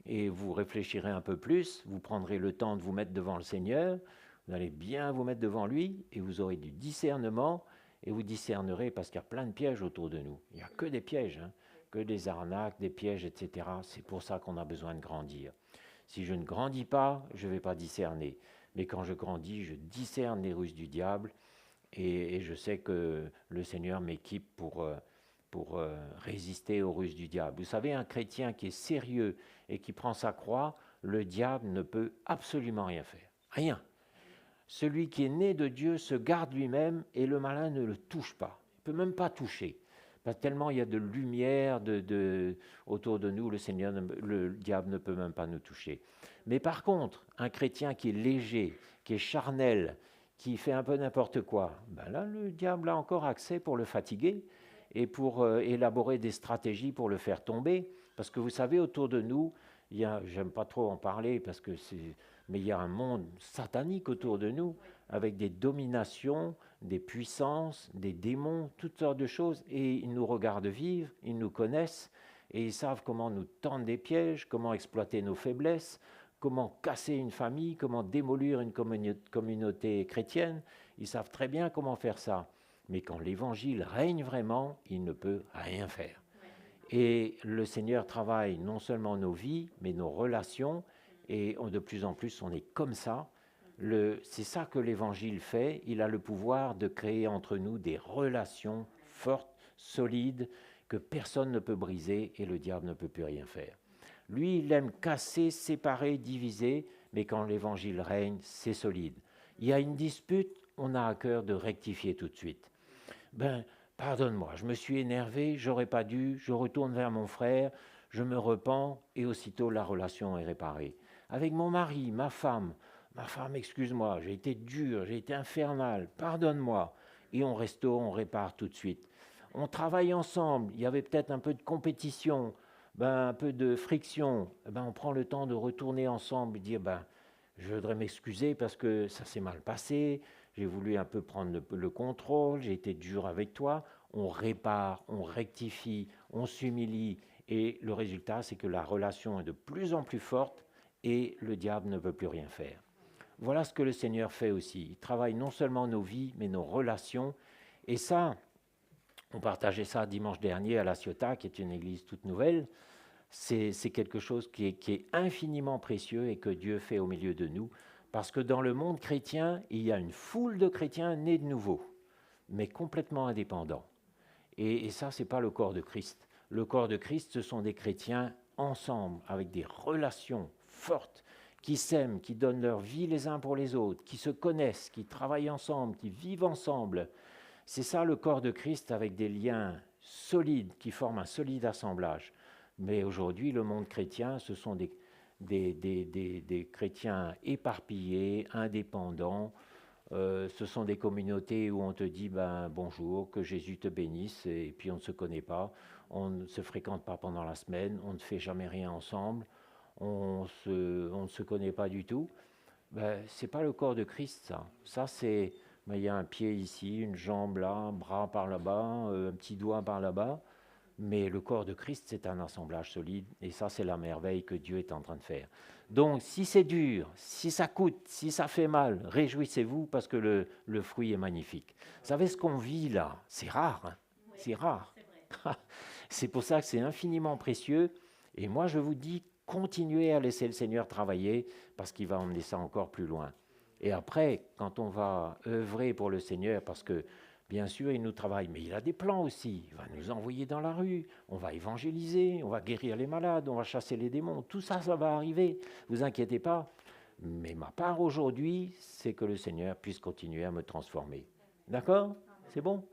Speaker 5: et vous réfléchirez un peu plus, vous prendrez le temps de vous mettre devant le Seigneur, vous allez bien vous mettre devant lui et vous aurez du discernement et vous discernerez parce qu'il y a plein de pièges autour de nous. Il n'y a que des pièges, que des arnaques, des pièges, etc. C'est pour ça qu'on a besoin de grandir. Si je ne grandis pas, je ne vais pas discerner. Mais quand je grandis, je discerne les ruses du diable et je sais que le Seigneur m'équipe pour résister aux ruses du diable. Vous savez, un chrétien qui est sérieux et qui prend sa croix, le diable ne peut absolument rien faire. Rien. Celui qui est né de Dieu se garde lui-même et le malin ne le touche pas. Il ne peut même pas toucher. Parce que tellement il y a de lumière autour de nous, le diable ne peut même pas nous toucher. Mais par contre, un chrétien qui est léger, qui est charnel, qui fait un peu n'importe quoi, ben là, le diable a encore accès pour le fatiguer et pour élaborer des stratégies pour le faire tomber. Parce que vous savez, autour de nous, j'aime pas trop en parler, mais il y a un monde satanique autour de nous, avec des dominations, des puissances, des démons, toutes sortes de choses. Et ils nous regardent vivre, ils nous connaissent, et ils savent comment nous tendre des pièges, comment exploiter nos faiblesses, comment casser une famille, comment démolir une communauté chrétienne. Ils savent très bien comment faire ça. Mais quand l'Évangile règne vraiment, il ne peut rien faire. Et le Seigneur travaille non seulement nos vies, mais nos relations, et de plus en plus, on est comme ça. C'est ça que l'Évangile fait. Il a le pouvoir de créer entre nous des relations fortes, solides, que personne ne peut briser, et le diable ne peut plus rien faire. Lui, il aime casser, séparer, diviser, mais quand l'Évangile règne, c'est solide. Il y a une dispute, on a à cœur de rectifier tout de suite. Pardonne-moi, je me suis énervé, j'aurais pas dû, je retourne vers mon frère, je me repens et aussitôt la relation est réparée. Avec mon mari, ma femme, excuse-moi, j'ai été dur, j'ai été infernal, pardonne-moi. Et on restaure, on répare tout de suite. On travaille ensemble, il y avait peut-être un peu de compétition, un peu de friction, on prend le temps de retourner ensemble et dire, je voudrais m'excuser parce que ça s'est mal passé, j'ai voulu un peu prendre le contrôle, j'ai été dur avec toi. On répare, on rectifie, on s'humilie. Et le résultat, c'est que la relation est de plus en plus forte et le diable ne peut plus rien faire. Voilà ce que le Seigneur fait aussi. Il travaille non seulement nos vies, mais nos relations. Et ça, on partageait ça dimanche dernier à La Ciotat, qui est une église toute nouvelle. C'est quelque chose qui est infiniment précieux et que Dieu fait au milieu de nous. Parce que dans le monde chrétien, il y a une foule de chrétiens nés de nouveau, mais complètement indépendants. Et ça, ce n'est pas le corps de Christ. Le corps de Christ, ce sont des chrétiens ensemble, avec des relations fortes, qui s'aiment, qui donnent leur vie les uns pour les autres, qui se connaissent, qui travaillent ensemble, qui vivent ensemble. C'est ça le corps de Christ, avec des liens solides, qui forment un solide assemblage. Mais aujourd'hui, le monde chrétien, ce sont des chrétiens éparpillés, indépendants, Ce sont des communautés où on te dit bonjour, que Jésus te bénisse, et puis on ne se connaît pas, on ne se fréquente pas pendant la semaine, on ne fait jamais rien ensemble, on ne se connaît pas du tout. Ce n'est pas le corps de Christ, ça. Ça, c'est, il y a un pied ici, une jambe là, un bras par là-bas, un petit doigt par là-bas. Mais le corps de Christ, c'est un assemblage solide, et ça, c'est la merveille que Dieu est en train de faire. Donc, si c'est dur, si ça coûte, si ça fait mal, réjouissez-vous parce que le fruit est magnifique. Vous savez ce qu'on vit là? C'est rare, hein? C'est rare. C'est pour ça que c'est infiniment précieux. Et moi, je vous dis, continuez à laisser le Seigneur travailler parce qu'il va emmener ça encore plus loin. Et après, quand on va œuvrer pour le Seigneur, parce que bien sûr, il nous travaille, mais il a des plans aussi. Il va nous envoyer dans la rue, on va évangéliser, on va guérir les malades, on va chasser les démons. Tout ça, ça va arriver. Ne vous inquiétez pas. Mais ma part aujourd'hui, c'est que le Seigneur puisse continuer à me transformer. D'accord? C'est bon?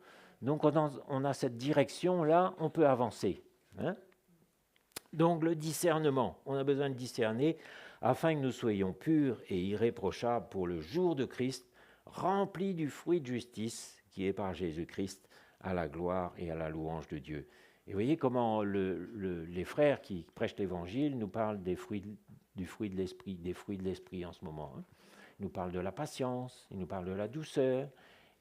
Speaker 5: Donc, on a cette direction-là, on peut avancer. Hein? Donc, le discernement. On a besoin de discerner afin que nous soyons purs et irréprochables pour le jour de Christ, remplis du fruit de justice qui est par Jésus-Christ, à la gloire et à la louange de Dieu. Et vous voyez comment les frères qui prêchent l'Évangile nous parlent du fruit de l'Esprit, des fruits de l'Esprit en ce moment. Hein. Ils nous parlent de la patience, ils nous parlent de la douceur,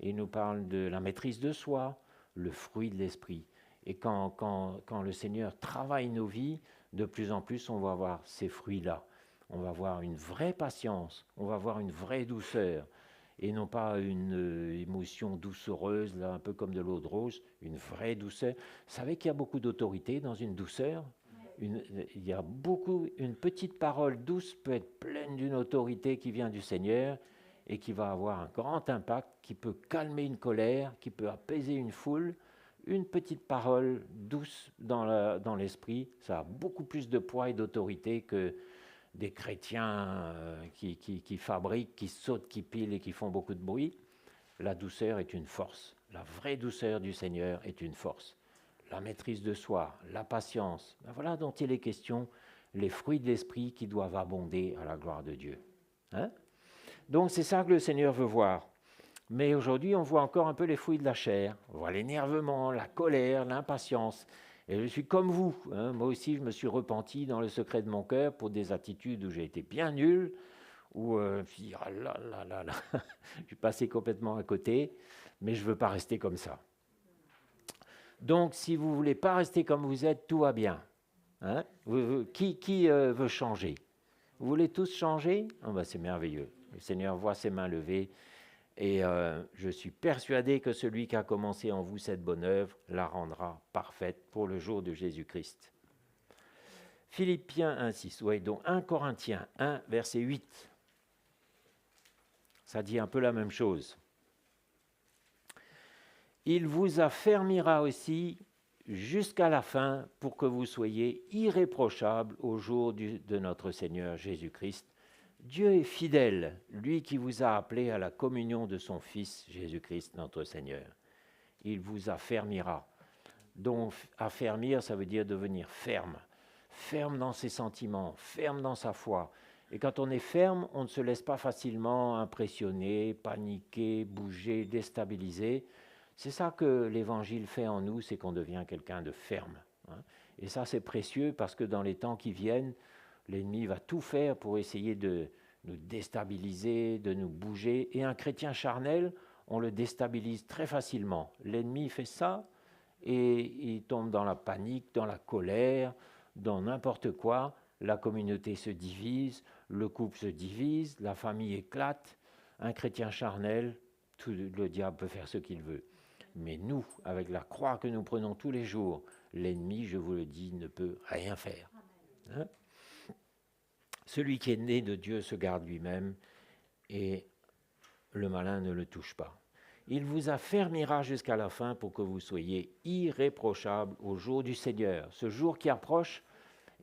Speaker 5: et ils nous parlent de la maîtrise de soi, le fruit de l'Esprit. Et quand le Seigneur travaille nos vies, de plus en plus, on va avoir ces fruits-là. On va avoir une vraie patience, on va avoir une vraie douceur, et non pas une émotion doucereuse, là, un peu comme de l'eau de rose, une vraie douceur. Vous savez qu'il y a beaucoup d'autorité dans une douceur? Une petite parole douce peut être pleine d'une autorité qui vient du Seigneur et qui va avoir un grand impact, qui peut calmer une colère, qui peut apaiser une foule. Une petite parole douce dans l'esprit, ça a beaucoup plus de poids et d'autorité que des chrétiens qui fabriquent, qui sautent, qui pilent et qui font beaucoup de bruit. La douceur est une force. La vraie douceur du Seigneur est une force. La maîtrise de soi, la patience, voilà dont il est question, les fruits de l'esprit qui doivent abonder à la gloire de Dieu. Hein? Donc c'est ça que le Seigneur veut voir. Mais aujourd'hui, on voit encore un peu les fruits de la chair. On voit l'énervement, la colère, l'impatience. Et je suis comme vous. Hein. Moi aussi, je me suis repenti dans le secret de mon cœur pour des attitudes où j'ai été bien nul, où je suis je suis passé complètement à côté, mais je ne veux pas rester comme ça. Donc, si vous ne voulez pas rester comme vous êtes, tout va bien. Hein? Qui veut changer? Vous voulez tous changer? C'est merveilleux. Le Seigneur voit ses mains levées. Et je suis persuadé que celui qui a commencé en vous cette bonne œuvre la rendra parfaite pour le jour de Jésus-Christ. Philippiens 1,6, oui, donc 1 Corinthiens 1, verset 8. Ça dit un peu la même chose. Il vous affermira aussi jusqu'à la fin pour que vous soyez irréprochables au jour de notre Seigneur Jésus-Christ. Dieu est fidèle, lui qui vous a appelé à la communion de son Fils, Jésus-Christ, notre Seigneur. Il vous affermira. Donc, affermir, ça veut dire devenir ferme. Ferme dans ses sentiments, ferme dans sa foi. Et quand on est ferme, on ne se laisse pas facilement impressionner, paniquer, bouger, déstabiliser. C'est ça que l'Évangile fait en nous, c'est qu'on devient quelqu'un de ferme. Hein. Et ça, c'est précieux parce que dans les temps qui viennent, l'ennemi va tout faire pour essayer de nous déstabiliser, de nous bouger. Et un chrétien charnel, on le déstabilise très facilement. L'ennemi fait ça et il tombe dans la panique, dans la colère, dans n'importe quoi. La communauté se divise, le couple se divise, la famille éclate. Un chrétien charnel, le diable peut faire ce qu'il veut. Mais nous, avec la croix que nous prenons tous les jours, l'ennemi, je vous le dis, ne peut rien faire. Hein? Celui qui est né de Dieu se garde lui-même et le malin ne le touche pas. Il vous affermira jusqu'à la fin pour que vous soyez irréprochables au jour du Seigneur, ce jour qui approche.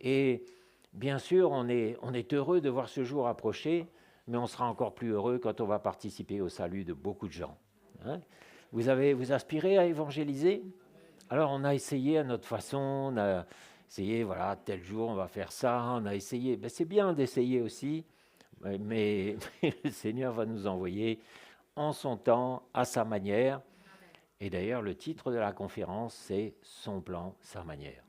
Speaker 5: Et bien sûr, on est heureux de voir ce jour approcher, mais on sera encore plus heureux quand on va participer au salut de beaucoup de gens. Hein? Vous aspirez à évangéliser? Alors on a essayé à notre façon, on a essayé, voilà, tel jour on va faire ça, on a essayé. C'est bien d'essayer aussi, mais le Seigneur va nous envoyer en son temps, à sa manière. Et d'ailleurs, le titre de la conférence, c'est « Son plan, sa manière ».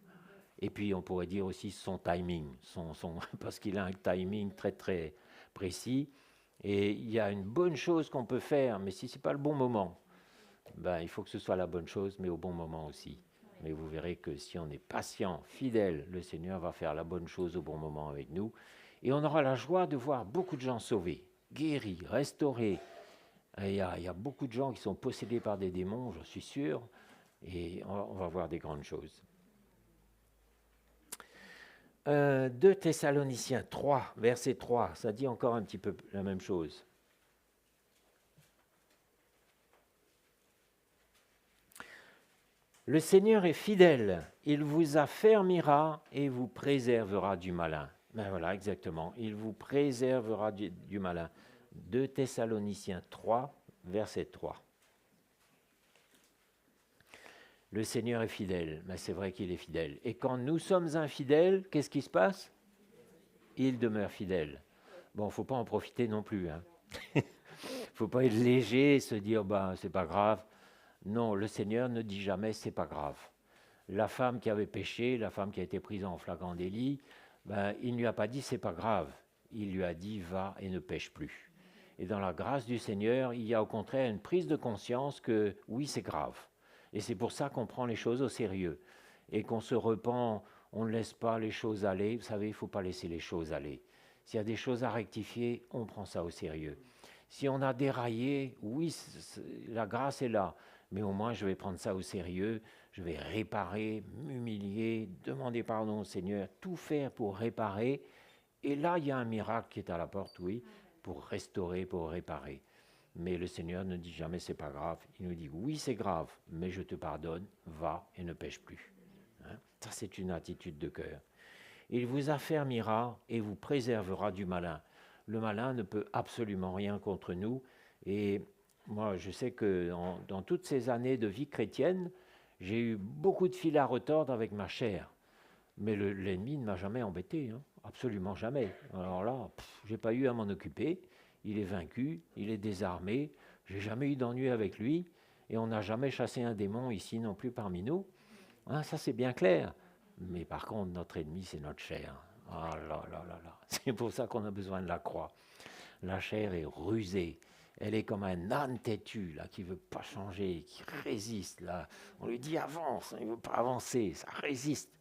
Speaker 5: Et puis, on pourrait dire aussi son timing, parce qu'il a un timing très, très précis. Et il y a une bonne chose qu'on peut faire, mais si ce n'est pas le bon moment, ben, il faut que ce soit la bonne chose, mais au bon moment aussi. Mais vous verrez que si on est patient, fidèle, le Seigneur va faire la bonne chose au bon moment avec nous. Et on aura la joie de voir beaucoup de gens sauvés, guéris, restaurés. Il y a beaucoup de gens qui sont possédés par des démons, j'en suis sûr, et on va voir des grandes choses. 2 Thessaloniciens 3, verset 3, ça dit encore un petit peu la même chose. Le Seigneur est fidèle, il vous affermira et vous préservera du malin. Ben voilà, exactement, il vous préservera du malin. 2 Thessaloniciens 3, verset 3. Le Seigneur est fidèle, mais c'est vrai qu'il est fidèle. Et quand nous sommes infidèles, qu'est-ce qui se passe? Il demeure fidèle. Bon, il ne faut pas en profiter non plus. Il ne faut pas être léger et se dire, ben, c'est pas grave. Non, le Seigneur ne dit jamais, c'est pas grave. La femme qui avait péché, la femme qui a été prise en flagrant délit, ben, il ne lui a pas dit, c'est pas grave. Il lui a dit, va et ne pêche plus. Et dans la grâce du Seigneur, il y a au contraire une prise de conscience que, oui, c'est grave. Et c'est pour ça qu'on prend les choses au sérieux et qu'on se repent, on ne laisse pas les choses aller. Vous savez, il ne faut pas laisser les choses aller. S'il y a des choses à rectifier, on prend ça au sérieux. Si on a déraillé, oui, la grâce est là, mais au moins je vais prendre ça au sérieux, je vais réparer, m'humilier, demander pardon au Seigneur, tout faire pour réparer. Et là, il y a un miracle qui est à la porte, oui, pour restaurer, pour réparer. Mais le Seigneur ne dit jamais c'est pas grave. Il nous dit oui c'est grave, mais je te pardonne, va et ne pêche plus. Hein? Ça c'est une attitude de cœur. Il vous affermira et vous préservera du malin. Le malin ne peut absolument rien contre nous. Et moi je sais que dans toutes ces années de vie chrétienne, j'ai eu beaucoup de fils à retordre avec ma chair. Mais l'ennemi ne m'a jamais embêté, hein? Absolument jamais. Alors là, je n'ai pas eu à m'en occuper. Il est vaincu, il est désarmé, je n'ai jamais eu d'ennui avec lui, et on n'a jamais chassé un démon ici non plus parmi nous. Hein, ça c'est bien clair. Mais par contre, notre ennemi, c'est notre chair. Ah là là là là. C'est pour ça qu'on a besoin de la croix. La chair est rusée. Elle est comme un âne têtu, là, qui ne veut pas changer, qui résiste. Là. On lui dit avance, il ne veut pas avancer, ça résiste.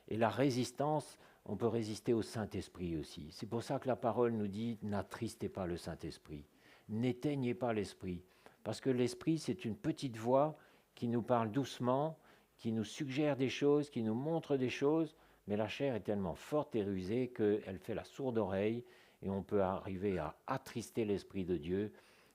Speaker 5: Et la résistance, on peut résister au Saint-Esprit aussi. C'est pour ça que la parole nous dit « N'attristez pas le Saint-Esprit, n'éteignez pas l'Esprit ». Parce que l'Esprit, c'est une petite voix qui nous parle doucement, qui nous suggère des choses, qui nous montre des choses, mais la chair est tellement forte et rusée qu'elle fait la sourde oreille et on peut arriver à attrister l'Esprit de Dieu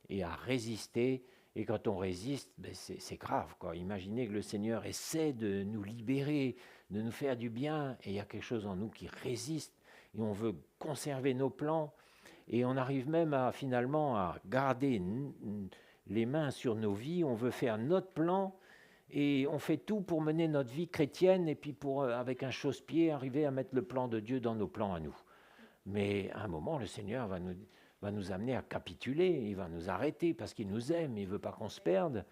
Speaker 5: et à résister. Et quand on résiste, ben c'est grave, quoi. Imaginez que le Seigneur essaie de nous libérer, de nous faire du bien, et il y a quelque chose en nous qui résiste, et on veut conserver nos plans, et on arrive même finalement à garder les mains sur nos vies, on veut faire notre plan, et on fait tout pour mener notre vie chrétienne, et puis pour, avec un chausse-pied, arriver à mettre le plan de Dieu dans nos plans à nous. Mais à un moment, le Seigneur va nous amener à capituler, il va nous arrêter parce qu'il nous aime, il ne veut pas qu'on se perde,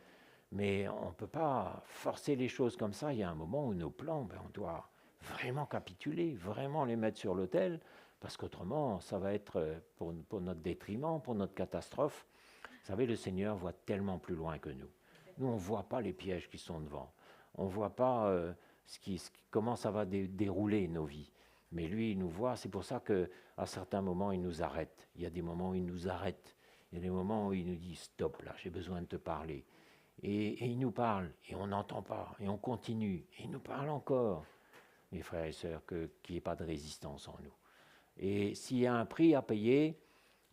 Speaker 5: mais on ne peut pas forcer les choses comme ça. Il y a un moment où nos plans, on doit vraiment capituler, vraiment les mettre sur l'autel, parce qu'autrement, ça va être pour notre détriment, pour notre catastrophe. Vous savez, le Seigneur voit tellement plus loin que nous. Nous, on ne voit pas les pièges qui sont devant, on ne voit pas comment ça va dérouler nos vies. Mais lui, il nous voit, c'est pour ça qu'à certains moments, il nous arrête. Il y a des moments où il nous arrête. Il y a des moments où il nous dit « Stop, là, j'ai besoin de te parler ». Et il nous parle, et on n'entend pas, et on continue, et il nous parle encore. Mes frères et sœurs, qu'il n'y ait pas de résistance en nous. Et s'il y a un prix à payer,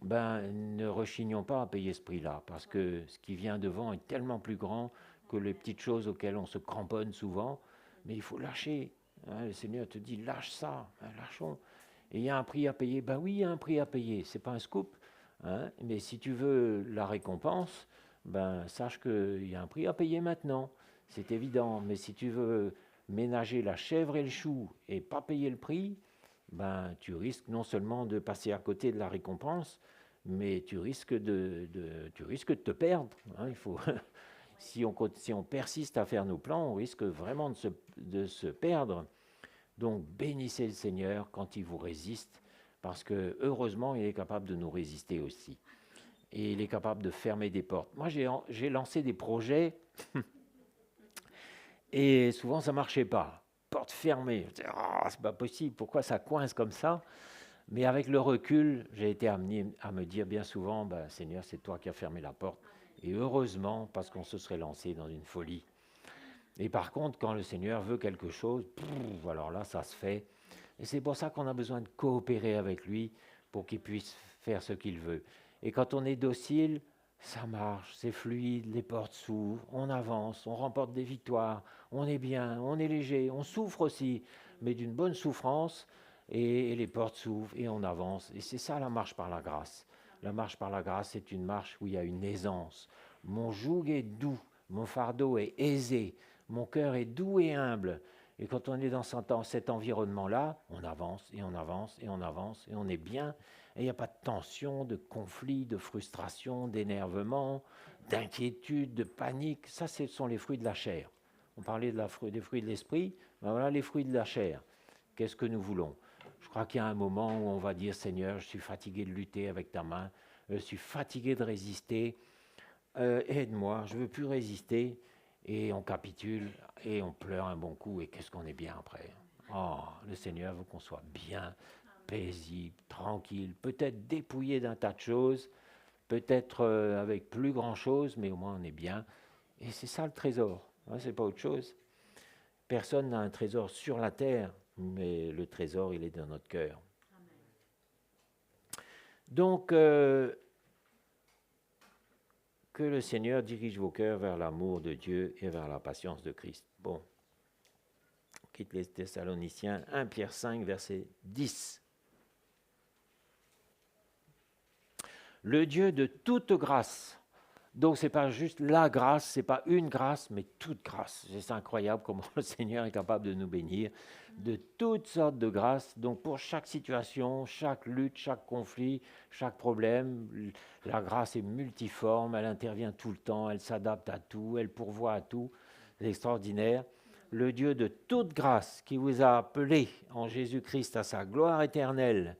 Speaker 5: ne rechignons pas à payer ce prix-là, parce que ce qui vient devant est tellement plus grand que les petites choses auxquelles on se cramponne souvent, mais il faut lâcher. Le Seigneur te dit, lâche ça, lâchons. Et il y a un prix à payer. Ben oui, il y a un prix à payer. Ce n'est pas un scoop. Mais si tu veux la récompense, sache qu'il y a un prix à payer maintenant. C'est évident. Mais si tu veux ménager la chèvre et le chou et pas payer le prix, tu risques non seulement de passer à côté de la récompense, mais tu risques de te perdre. Hein, si on persiste à faire nos plans, on risque vraiment de se perdre. Donc bénissez le Seigneur quand il vous résiste, parce que heureusement, il est capable de nous résister aussi. Et il est capable de fermer des portes. Moi, j'ai lancé des projets et souvent, ça ne marchait pas. Porte fermée. Je disais, c'est pas possible, pourquoi ça coince comme ça? Mais avec le recul, j'ai été amené à me dire bien souvent, Seigneur, c'est toi qui as fermé la porte. Et heureusement, parce qu'on se serait lancé dans une folie. Et par contre, quand le Seigneur veut quelque chose, alors là, ça se fait. Et c'est pour ça qu'on a besoin de coopérer avec lui pour qu'il puisse faire ce qu'il veut. Et quand on est docile, ça marche, c'est fluide, les portes s'ouvrent, on avance, on remporte des victoires, on est bien, on est léger, on souffre aussi, mais d'une bonne souffrance, et les portes s'ouvrent et on avance. Et c'est ça la marche par la grâce. La marche par la grâce, c'est une marche où il y a une aisance. Mon joug est doux, mon fardeau est aisé, mon cœur est doux et humble. Et quand on est dans cet environnement-là, on avance et on avance et on avance et on est bien. Et il n'y a pas de tension, de conflit, de frustration, d'énervement, d'inquiétude, de panique. Ça, ce sont les fruits de la chair. On parlait des fruits de l'esprit, voilà les fruits de la chair. Qu'est-ce que nous voulons? Je crois qu'il y a un moment où on va dire, Seigneur, je suis fatigué de lutter avec ta main, je suis fatigué de résister, aide-moi, je ne veux plus résister. Et on capitule et on pleure un bon coup. Et qu'est-ce qu'on est bien après? Oh, le Seigneur veut qu'on soit bien, paisible, tranquille, peut-être dépouillé d'un tas de choses, peut-être avec plus grand-chose, mais au moins on est bien. Et c'est ça le trésor, hein, c'est pas autre chose. Personne n'a un trésor sur la terre, mais le trésor, il est dans notre cœur. Donc, que le Seigneur dirige vos cœurs vers l'amour de Dieu et vers la patience de Christ. Bon, on quitte les Thessaloniciens, 1 Pierre 5, verset 10. Le Dieu de toute grâce. Donc, ce n'est pas juste la grâce, ce n'est pas une grâce, mais toute grâce. C'est incroyable comment le Seigneur est capable de nous bénir de toutes sortes de grâces. Donc, pour chaque situation, chaque lutte, chaque conflit, chaque problème, la grâce est multiforme, elle intervient tout le temps, elle s'adapte à tout, elle pourvoit à tout. C'est extraordinaire. Le Dieu de toute grâce qui vous a appelé en Jésus-Christ à sa gloire éternelle,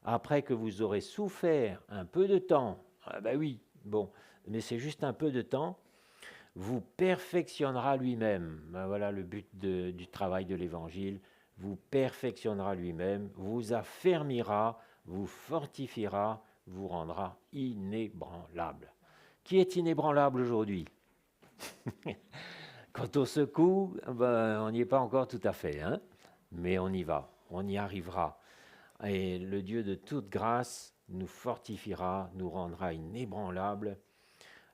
Speaker 5: après que vous aurez souffert un peu de temps, oui, bon, mais c'est juste un peu de temps, vous perfectionnera lui-même. Voilà le but du travail de l'Évangile. Vous perfectionnera lui-même, vous affermira, vous fortifiera, vous rendra inébranlable. Qui est inébranlable aujourd'hui? Quand on secoue, on n'y est pas encore tout à fait, hein, mais on y va, on y arrivera. Et le Dieu de toute grâce nous fortifiera, nous rendra inébranlables.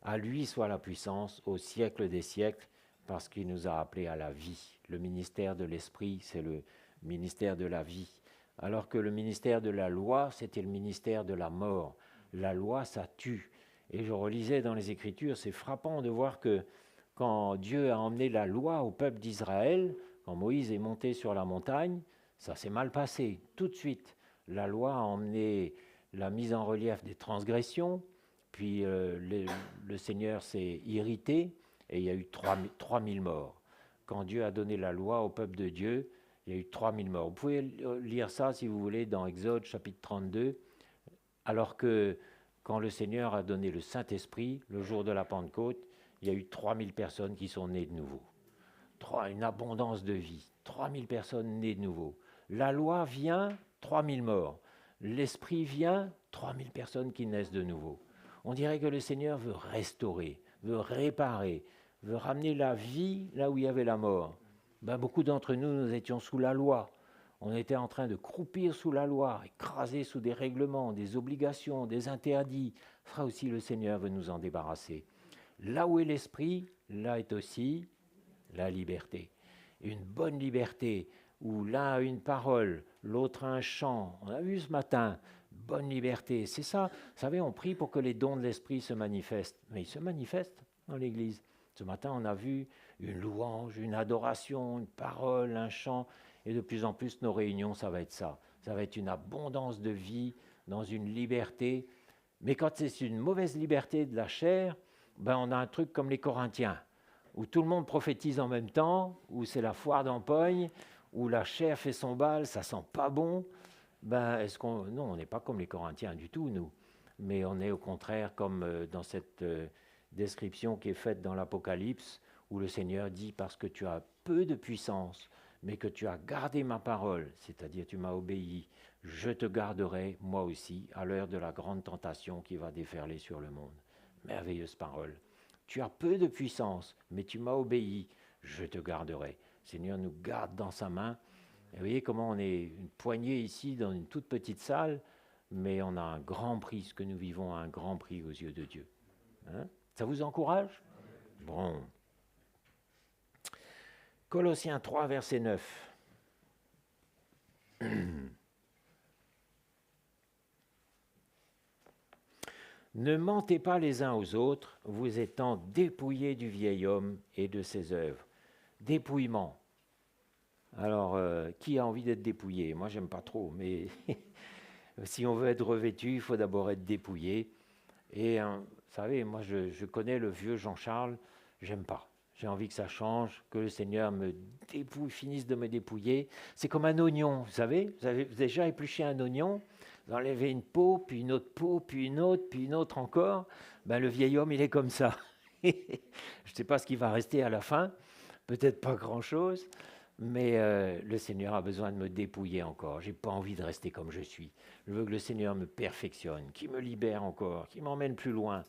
Speaker 5: À lui soit la puissance au siècle des siècles, parce qu'il nous a appelés à la vie. Le ministère de l'Esprit, c'est le ministère de la vie. Alors que le ministère de la loi, c'était le ministère de la mort. La loi, ça tue. Et je relisais dans les Écritures, c'est frappant de voir que quand Dieu a emmené la loi au peuple d'Israël, quand Moïse est monté sur la montagne, ça s'est mal passé. Tout de suite, la loi a emmené la mise en relief des transgressions, puis le Seigneur s'est irrité et il y a eu 3000 morts. Quand Dieu a donné la loi au peuple de Dieu, il y a eu 3000 morts. Vous pouvez lire ça, si vous voulez, dans Exode, chapitre 32, alors que quand le Seigneur a donné le Saint-Esprit, le jour de la Pentecôte, il y a eu 3000 personnes qui sont nées de nouveau. Une abondance de vie, 3000 personnes nées de nouveau. La loi vient, 3000 morts. L'Esprit vient, 3000 personnes qui naissent de nouveau. On dirait que le Seigneur veut restaurer, veut réparer, veut ramener la vie là où il y avait la mort. Beaucoup d'entre nous, nous étions sous la loi. On était en train de croupir sous la loi, écrasés sous des règlements, des obligations, des interdits. Ça aussi, le Seigneur veut nous en débarrasser. Là où est l'Esprit, là est aussi la liberté. Une bonne liberté où l'un a une parole, l'autre a un chant. On a vu ce matin, bonne liberté. C'est ça. Vous savez, on prie pour que les dons de l'Esprit se manifestent. Mais ils se manifestent dans l'Église. Ce matin, on a vu une louange, une adoration, une parole, un chant. Et de plus en plus, nos réunions, ça va être ça. Ça va être une abondance de vie, dans une liberté. Mais quand c'est une mauvaise liberté de la chair, ben on a un truc comme les Corinthiens, où tout le monde prophétise en même temps, où c'est la foire d'empoigne, où la chair fait son bal, ça sent pas bon. Ben, non, on n'est pas comme les Corinthiens du tout, nous. Mais on est au contraire comme dans cette description qui est faite dans l'Apocalypse, où le Seigneur dit, parce que tu as peu de puissance, mais que tu as gardé ma parole, c'est-à-dire tu m'as obéi, je te garderai, moi aussi, à l'heure de la grande tentation qui va déferler sur le monde. Merveilleuse parole. Tu as peu de puissance, mais tu m'as obéi, je te garderai. Le Seigneur nous garde dans sa main. Et vous voyez comment on est une poignée ici dans une toute petite salle, mais on a un grand prix, ce que nous vivons a un grand prix aux yeux de Dieu. Hein? Ça vous encourage? Bon. Colossiens 3, verset 9. Ne mentez pas les uns aux autres, vous étant dépouillés du vieil homme et de ses œuvres. Dépouillement. Alors, qui a envie d'être dépouillé? Moi, j'aime pas trop, mais si on veut être revêtu, il faut d'abord être dépouillé. Et vous savez, moi, je connais le vieux Jean-Charles, j'aime pas. J'ai envie que ça change, que le Seigneur me finisse de me dépouiller. C'est comme un oignon, vous avez déjà épluché un oignon, vous enlevez une peau, puis une autre peau, puis une autre encore. Ben, le vieil homme, il est comme ça. Je ne sais pas ce qui va rester à la fin, peut-être pas grand-chose, mais le Seigneur a besoin de me dépouiller encore. Je n'ai pas envie de rester comme je suis. Je veux que le Seigneur me perfectionne, qu'il me libère encore, qu'il m'emmène plus loin.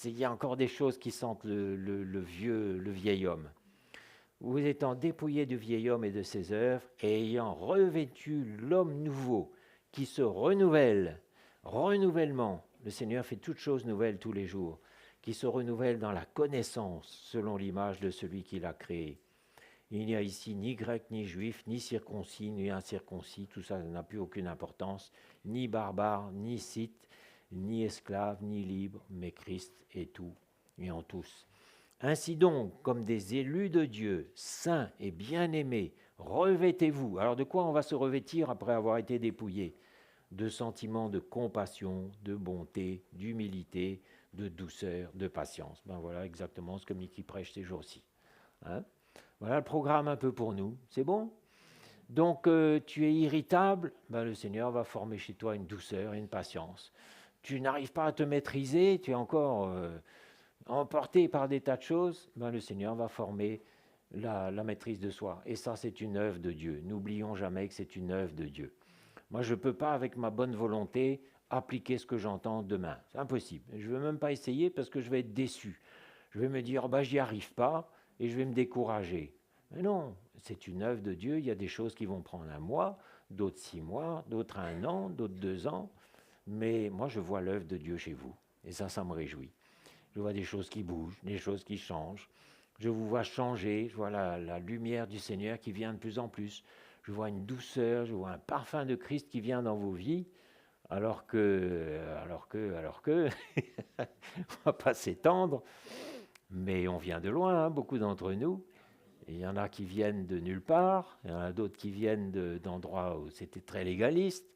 Speaker 5: Il y a encore des choses qui sentent le vieil homme. Vous étant dépouillés du vieil homme et de ses œuvres, et ayant revêtu l'homme nouveau, qui se renouvelle, renouvellement, le Seigneur fait toutes choses nouvelles tous les jours, qui se renouvelle dans la connaissance selon l'image de celui qui l'a créé. Il n'y a ici ni grec, ni juif, ni circoncis, ni incirconcis, tout ça n'a plus aucune importance, ni barbare, ni scythe, ni esclave, ni libre, mais Christ est tout et en tous. Ainsi donc, comme des élus de Dieu, saints et bien-aimés, revêtez-vous. Alors de quoi on va se revêtir après avoir été dépouillé? De sentiments de compassion, de bonté, d'humilité, de douceur, de patience. Ben voilà exactement ce que Mickey prêche ces jours-ci. Hein? Voilà le programme un peu pour nous. C'est bon? Donc tu es irritable, ben, le Seigneur va former chez toi une douceur et une patience. Tu n'arrives pas à te maîtriser, tu es encore emporté par des tas de choses, ben, le Seigneur va former la maîtrise de soi. Et ça, c'est une œuvre de Dieu. N'oublions jamais que c'est une œuvre de Dieu. Moi, je ne peux pas, avec ma bonne volonté, appliquer ce que j'entends demain. C'est impossible. Je ne veux même pas essayer parce que je vais être déçu. Je vais me dire, bah, j'y arrive pas et je vais me décourager. Mais non, c'est une œuvre de Dieu. Il y a des choses qui vont prendre 1 mois, d'autres 6 mois, d'autres 1 an, d'autres 2 ans. Mais moi, je vois l'œuvre de Dieu chez vous. Et ça me réjouit. Je vois des choses qui bougent, des choses qui changent. Je vous vois changer. Je vois la lumière du Seigneur qui vient de plus en plus. Je vois une douceur, je vois un parfum de Christ qui vient dans vos vies. Alors que, on ne va pas s'étendre. Mais on vient de loin, hein, beaucoup d'entre nous. Et il y en a qui viennent de nulle part. Il y en a d'autres qui viennent d'endroits où c'était très légaliste.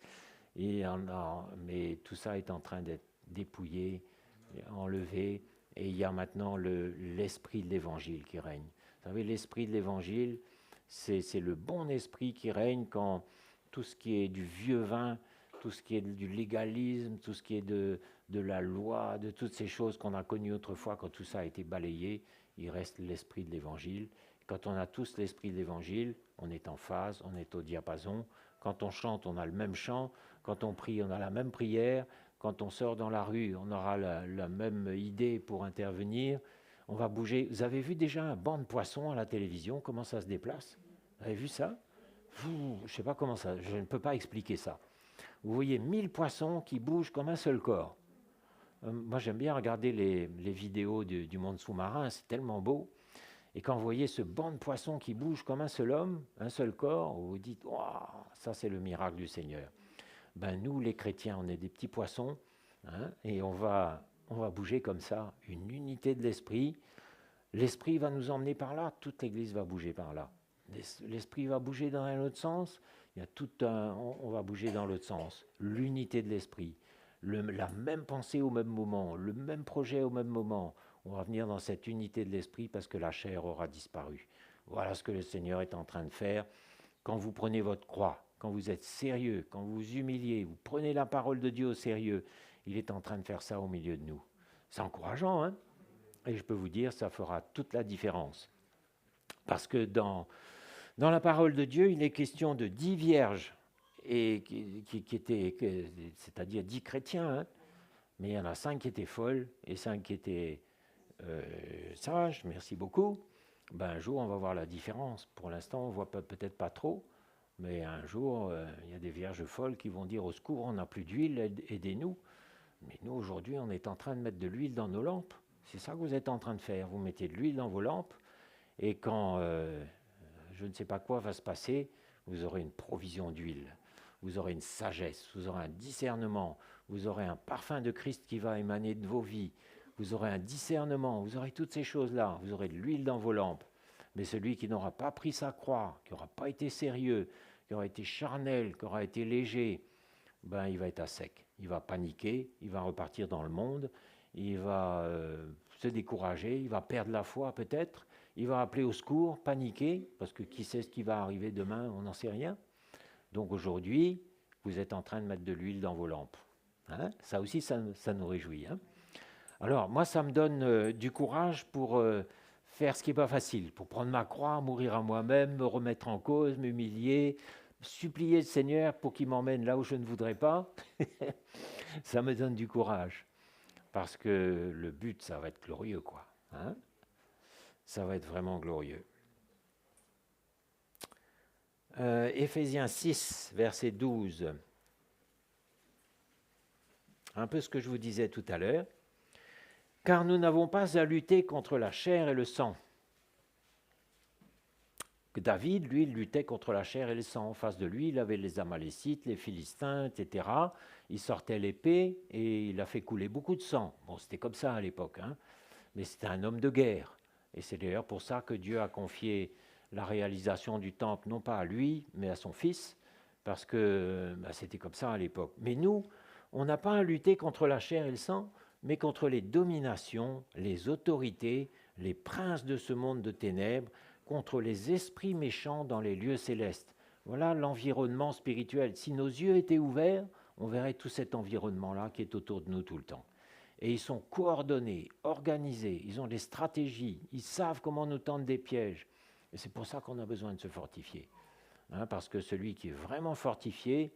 Speaker 5: Mais tout ça est en train d'être dépouillé, enlevé, et il y a maintenant l'esprit de l'Évangile qui règne. Vous savez, l'esprit de l'Évangile, c'est le bon esprit qui règne quand tout ce qui est du vieux vin, tout ce qui est du légalisme, tout ce qui est de la loi, de toutes ces choses qu'on a connues autrefois, quand tout ça a été balayé, il reste l'esprit de l'Évangile. Quand on a tous l'esprit de l'Évangile, on est en phase, on est au diapason. Quand on chante, on a le même chant. Quand on prie, on a la même prière. Quand on sort dans la rue, on aura la même idée pour intervenir. On va bouger. Vous avez vu déjà un banc de poissons à la télévision, comment ça se déplace? Vous avez vu ça? Je ne sais pas comment ça, je ne peux pas expliquer ça. Vous voyez 1000 poissons qui bougent comme un seul corps. Moi, j'aime bien regarder les vidéos du monde sous-marin, c'est tellement beau. Et quand vous voyez ce banc de poissons qui bouge comme un seul homme, un seul corps, vous vous dites, wow, ça c'est le miracle du Seigneur. Ben, nous, les chrétiens, on est des petits poissons, hein, et on va bouger comme ça, une unité de l'esprit. L'esprit va nous emmener par là, toute l'Église va bouger par là. L'esprit va bouger dans un autre sens, on va bouger dans l'autre sens. L'unité de l'esprit, la même pensée au même moment, le même projet au même moment. On va venir dans cette unité de l'esprit parce que la chair aura disparu. Voilà ce que le Seigneur est en train de faire. Quand vous prenez votre croix, quand vous êtes sérieux, quand vous vous humiliez, vous prenez la parole de Dieu au sérieux, il est en train de faire ça au milieu de nous. C'est encourageant, hein? Et je peux vous dire, ça fera toute la différence. Parce que dans la parole de Dieu, il est question de 10 vierges, et qui étaient, c'est-à-dire 10 chrétiens, hein? Mais il y en a 5 qui étaient folles et 5 qui étaient sages, merci beaucoup. Ben, un jour, on va voir la différence. Pour l'instant, on ne voit peut-être pas trop, mais un jour, il y a des vierges folles qui vont dire au secours, on n'a plus d'huile, aidez-nous. Mais nous, aujourd'hui, on est en train de mettre de l'huile dans nos lampes. C'est ça que vous êtes en train de faire. Vous mettez de l'huile dans vos lampes, et quand je ne sais pas quoi va se passer, vous aurez une provision d'huile, vous aurez une sagesse, vous aurez un discernement, vous aurez un parfum de Christ qui va émaner de vos vies, vous aurez un discernement, vous aurez toutes ces choses-là, vous aurez de l'huile dans vos lampes. Mais celui qui n'aura pas pris sa croix, qui n'aura pas été sérieux, qui aura été charnel, qui aura été léger, ben, il va être à sec, il va paniquer, il va repartir dans le monde, il va se décourager, il va perdre la foi peut-être, il va appeler au secours, paniquer, parce que qui sait ce qui va arriver demain, on n'en sait rien. Donc aujourd'hui, vous êtes en train de mettre de l'huile dans vos lampes. Hein? Ça aussi, ça nous réjouit. Hein? Alors moi, ça me donne du courage pour faire ce qui n'est pas facile, pour prendre ma croix, mourir à moi-même, me remettre en cause, m'humilier, supplier le Seigneur pour qu'il m'emmène là où je ne voudrais pas. Ça me donne du courage. Parce que le but, ça va être glorieux, quoi. Hein? Ça va être vraiment glorieux. Éphésiens 6, verset 12. Un peu ce que je vous disais tout à l'heure. Car nous n'avons pas à lutter contre la chair et le sang. David, lui, il luttait contre la chair et le sang. En face de lui, il avait les Amalécites, les Philistins, etc. Il sortait l'épée et il a fait couler beaucoup de sang. Bon, c'était comme ça à l'époque, hein. Mais c'était un homme de guerre. Et c'est d'ailleurs pour ça que Dieu a confié la réalisation du temple, non pas à lui, mais à son fils, parce que c'était comme ça à l'époque. Mais nous, on n'a pas à lutter contre la chair et le sang, mais contre les dominations, les autorités, les princes de ce monde de ténèbres, contre les esprits méchants dans les lieux célestes. Voilà l'environnement spirituel. Si nos yeux étaient ouverts, on verrait tout cet environnement-là qui est autour de nous tout le temps. Et ils sont coordonnés, organisés, ils ont des stratégies, ils savent comment nous tendre des pièges. Et c'est pour ça qu'on a besoin de se fortifier. Hein, parce que celui qui est vraiment fortifié,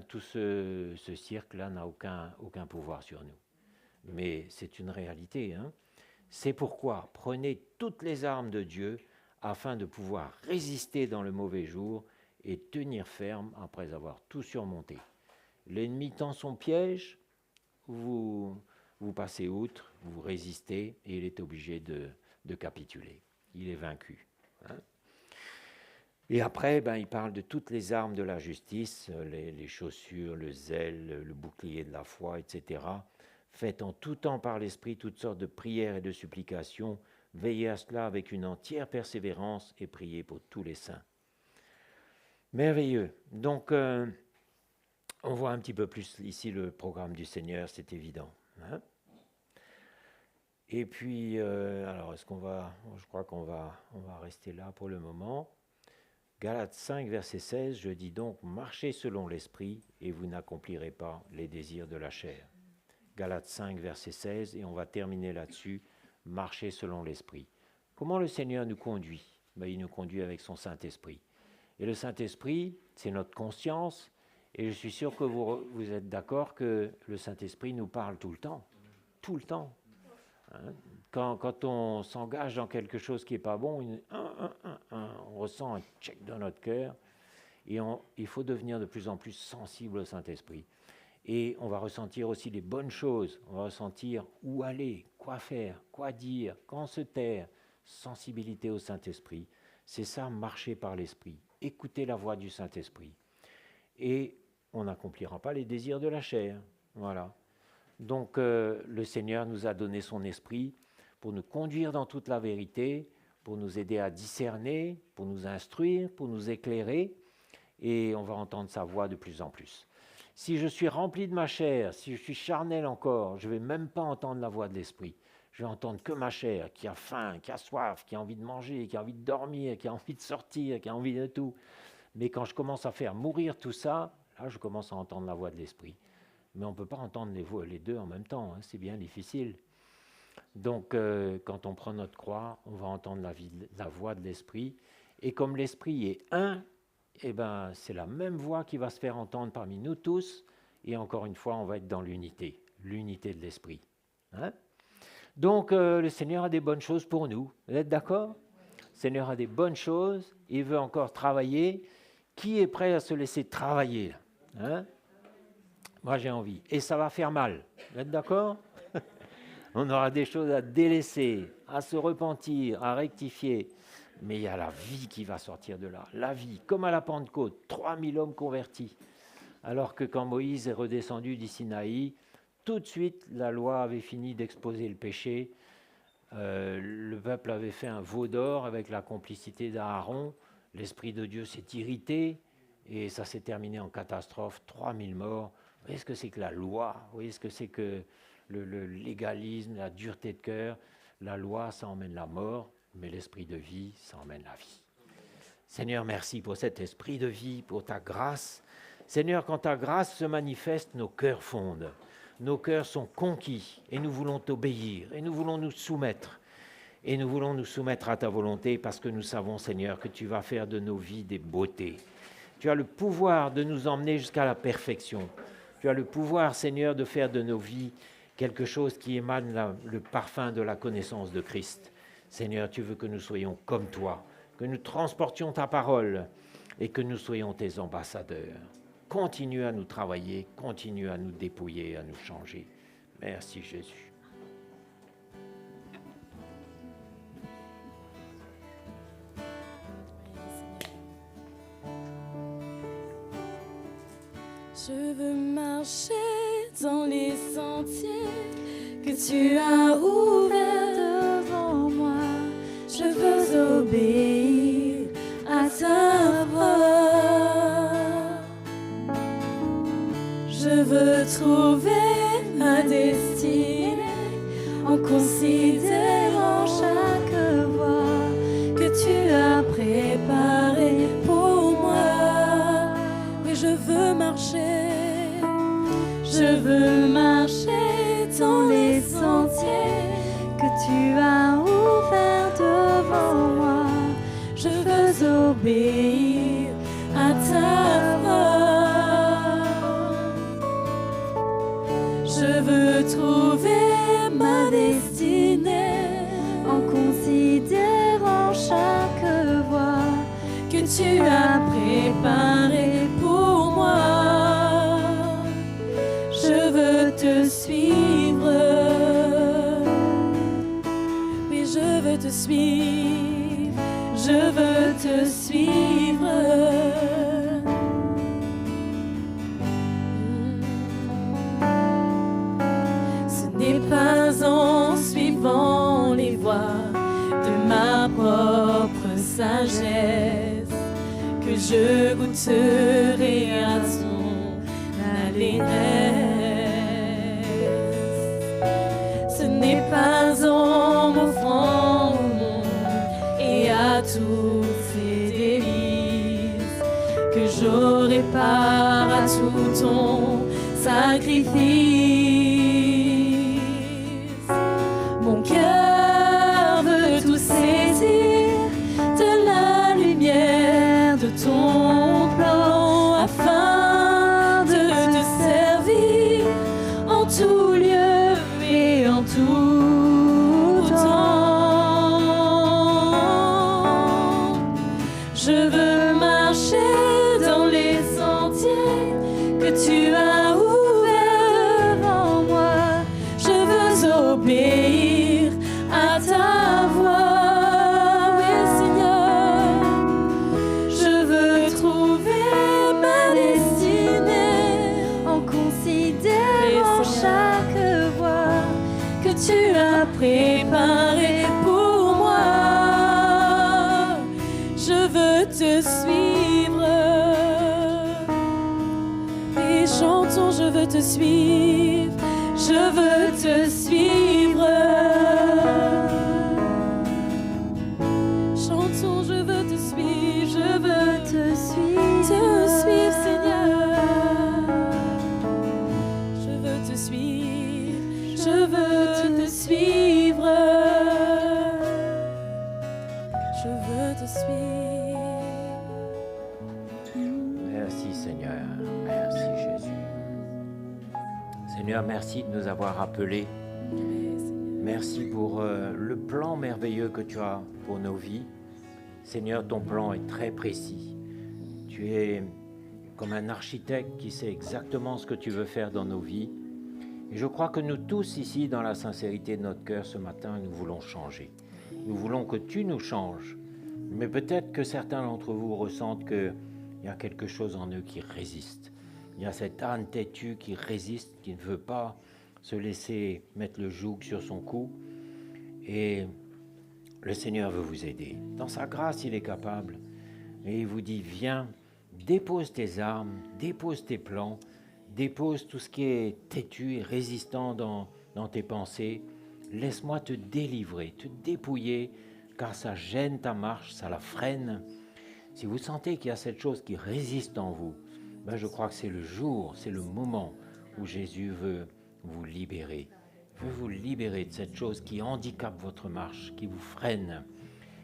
Speaker 5: tout ce cirque-là n'a aucun pouvoir sur nous. Mais c'est une réalité. Hein. C'est pourquoi prenez toutes les armes de Dieu afin de pouvoir résister dans le mauvais jour et tenir ferme après avoir tout surmonté. L'ennemi tend son piège, vous passez outre, vous résistez et il est obligé de capituler. Il est vaincu. Hein. Et après, il parle de toutes les armes de la justice, les chaussures, le zèle, le bouclier de la foi, etc. Faites en tout temps par l'Esprit toutes sortes de prières et de supplications. Veillez à cela avec une entière persévérance et priez pour tous les saints. Merveilleux. Donc, on voit un petit peu plus ici le programme du Seigneur, c'est évident. Hein? Et puis, alors, je crois qu'on va rester là pour le moment. Galates 5, verset 16, je dis donc, marchez selon l'Esprit et vous n'accomplirez pas les désirs de la chair. Galates 5, verset 16, et on va terminer là-dessus, marchez selon l'Esprit. Comment le Seigneur nous conduit? Il nous conduit avec son Saint-Esprit. Et le Saint-Esprit, c'est notre conscience, et je suis sûr que vous êtes d'accord que le Saint-Esprit nous parle tout le temps. Tout le temps. Hein? Quand on s'engage dans quelque chose qui n'est pas bon, on ressent un check dans notre cœur, et il faut devenir de plus en plus sensible au Saint-Esprit. Et on va ressentir aussi les bonnes choses, on va ressentir où aller, quoi faire, quoi dire, quand se taire, sensibilité au Saint-Esprit. C'est ça, marcher par l'Esprit, écouter la voix du Saint-Esprit. Et on n'accomplira pas les désirs de la chair. Voilà. Donc le Seigneur nous a donné son Esprit pour nous conduire dans toute la vérité, pour nous aider à discerner, pour nous instruire, pour nous éclairer, et on va entendre sa voix de plus en plus. Si je suis rempli de ma chair, si je suis charnel encore, je ne vais même pas entendre la voix de l'Esprit. Je vais entendre que ma chair qui a faim, qui a soif, qui a envie de manger, qui a envie de dormir, qui a envie de sortir, qui a envie de tout. Mais quand je commence à faire mourir tout ça, là, je commence à entendre la voix de l'Esprit. Mais on ne peut pas entendre les deux en même temps, hein, c'est bien difficile. Donc, quand on prend notre croix, on va entendre la voix de l'Esprit. Et comme l'Esprit est un, eh ben, c'est la même voix qui va se faire entendre parmi nous tous. Et encore une fois, on va être dans l'unité de l'Esprit. Hein? Donc, le Seigneur a des bonnes choses pour nous. Vous êtes d'accord? Le Seigneur a des bonnes choses. Il veut encore travailler. Qui est prêt à se laisser travailler? Hein? Moi, j'ai envie. Et ça va faire mal. Vous êtes d'accord? On aura des choses à délaisser, à se repentir, à rectifier. Mais il y a la vie qui va sortir de là. La vie, comme à la Pentecôte, 3000 hommes convertis. Alors que quand Moïse est redescendu du Sinaï, tout de suite, la loi avait fini d'exposer le péché. Le peuple avait fait un veau d'or avec la complicité d'Aaron. L'Esprit de Dieu s'est irrité et ça s'est terminé en catastrophe. 3000 morts. Vous voyez ce que c'est que la loi? Vous voyez ce que c'est que le légalisme, la dureté de cœur? La loi, ça emmène la mort, mais l'esprit de vie, ça emmène la vie. Seigneur, merci pour cet esprit de vie, pour ta grâce. Seigneur, quand ta grâce se manifeste, nos cœurs fondent. Nos cœurs sont conquis et nous voulons t'obéir et nous voulons nous soumettre. Et nous voulons nous soumettre à ta volonté parce que nous savons, Seigneur, que tu vas faire de nos vies des beautés. Tu as le pouvoir de nous emmener jusqu'à la perfection. Tu as le pouvoir, Seigneur, de faire de nos vies quelque chose qui émane le parfum de la connaissance de Christ. Seigneur, tu veux que nous soyons comme toi, que nous transportions ta parole et que nous soyons tes ambassadeurs. Continue à nous travailler, continue à nous dépouiller, à nous changer. Merci Jésus.
Speaker 2: Je veux marcher dans les sentiers que tu as ouverts devant moi. Je veux obéir à ta voix. Je veux trouver ma destinée en considérant chaque voie que tu as préparée pour moi. Oui, je veux marcher dans les sentiers que tu as ouverts devant moi. Je veux obéir à ta voix. Je veux trouver ma destinée en considérant chaque voie que tu as préparée pour moi. Je veux te suivre, oui, je veux te suivre, je veux te suivre. Ce n'est pas en suivant les voies de ma propre sagesse que je goûterai à son allégresse. Ce n'est pas en m'offrant au monde et à toutes ses délices que j'aurai part à tout ton sacrifice. Mon cœur veut tout saisir de la lumière de ton plan afin de te servir en tout lieu et en tout temps. Je veux marcher dans les sentiers que tu as ouverts devant moi. Je veux obéir à ta voix, oui Seigneur. Je veux trouver ma destinée en considérant chaque voie que tu as préparée pour moi. Je veux te suivre, et Chantons, je veux te suivre, je veux te suivre. Chantons, je veux te suivre, je veux te suivre, Seigneur. Je veux te suivre, je veux te suivre. Je veux te suivre.
Speaker 5: Merci Seigneur, merci Jésus. Seigneur, merci de nous avoir appelés. Merci pour le plan merveilleux que tu as pour nos vies. Seigneur, ton plan est très précis. Tu es comme un architecte qui sait exactement ce que tu veux faire dans nos vies. Et je crois que nous tous ici, dans la sincérité de notre cœur ce matin, nous voulons changer. Nous voulons que tu nous changes. Mais peut-être que certains d'entre vous ressentent qu'il y a quelque chose en eux qui résiste. Il y a cet âne têtu qui résiste, qui ne veut pas se laisser mettre le joug sur son cou. Et le Seigneur veut vous aider. Dans sa grâce, il est capable. Et il vous dit, viens, dépose tes armes, dépose tes plans, dépose tout ce qui est têtu et résistant dans tes pensées. Laisse-moi te délivrer, te dépouiller, car ça gêne ta marche, ça la freine. Si vous sentez qu'il y a cette chose qui résiste en vous, ben je crois que c'est le jour, c'est le moment où Jésus veut vous libérer. Veut vous libérer de cette chose qui handicape votre marche, qui vous freine.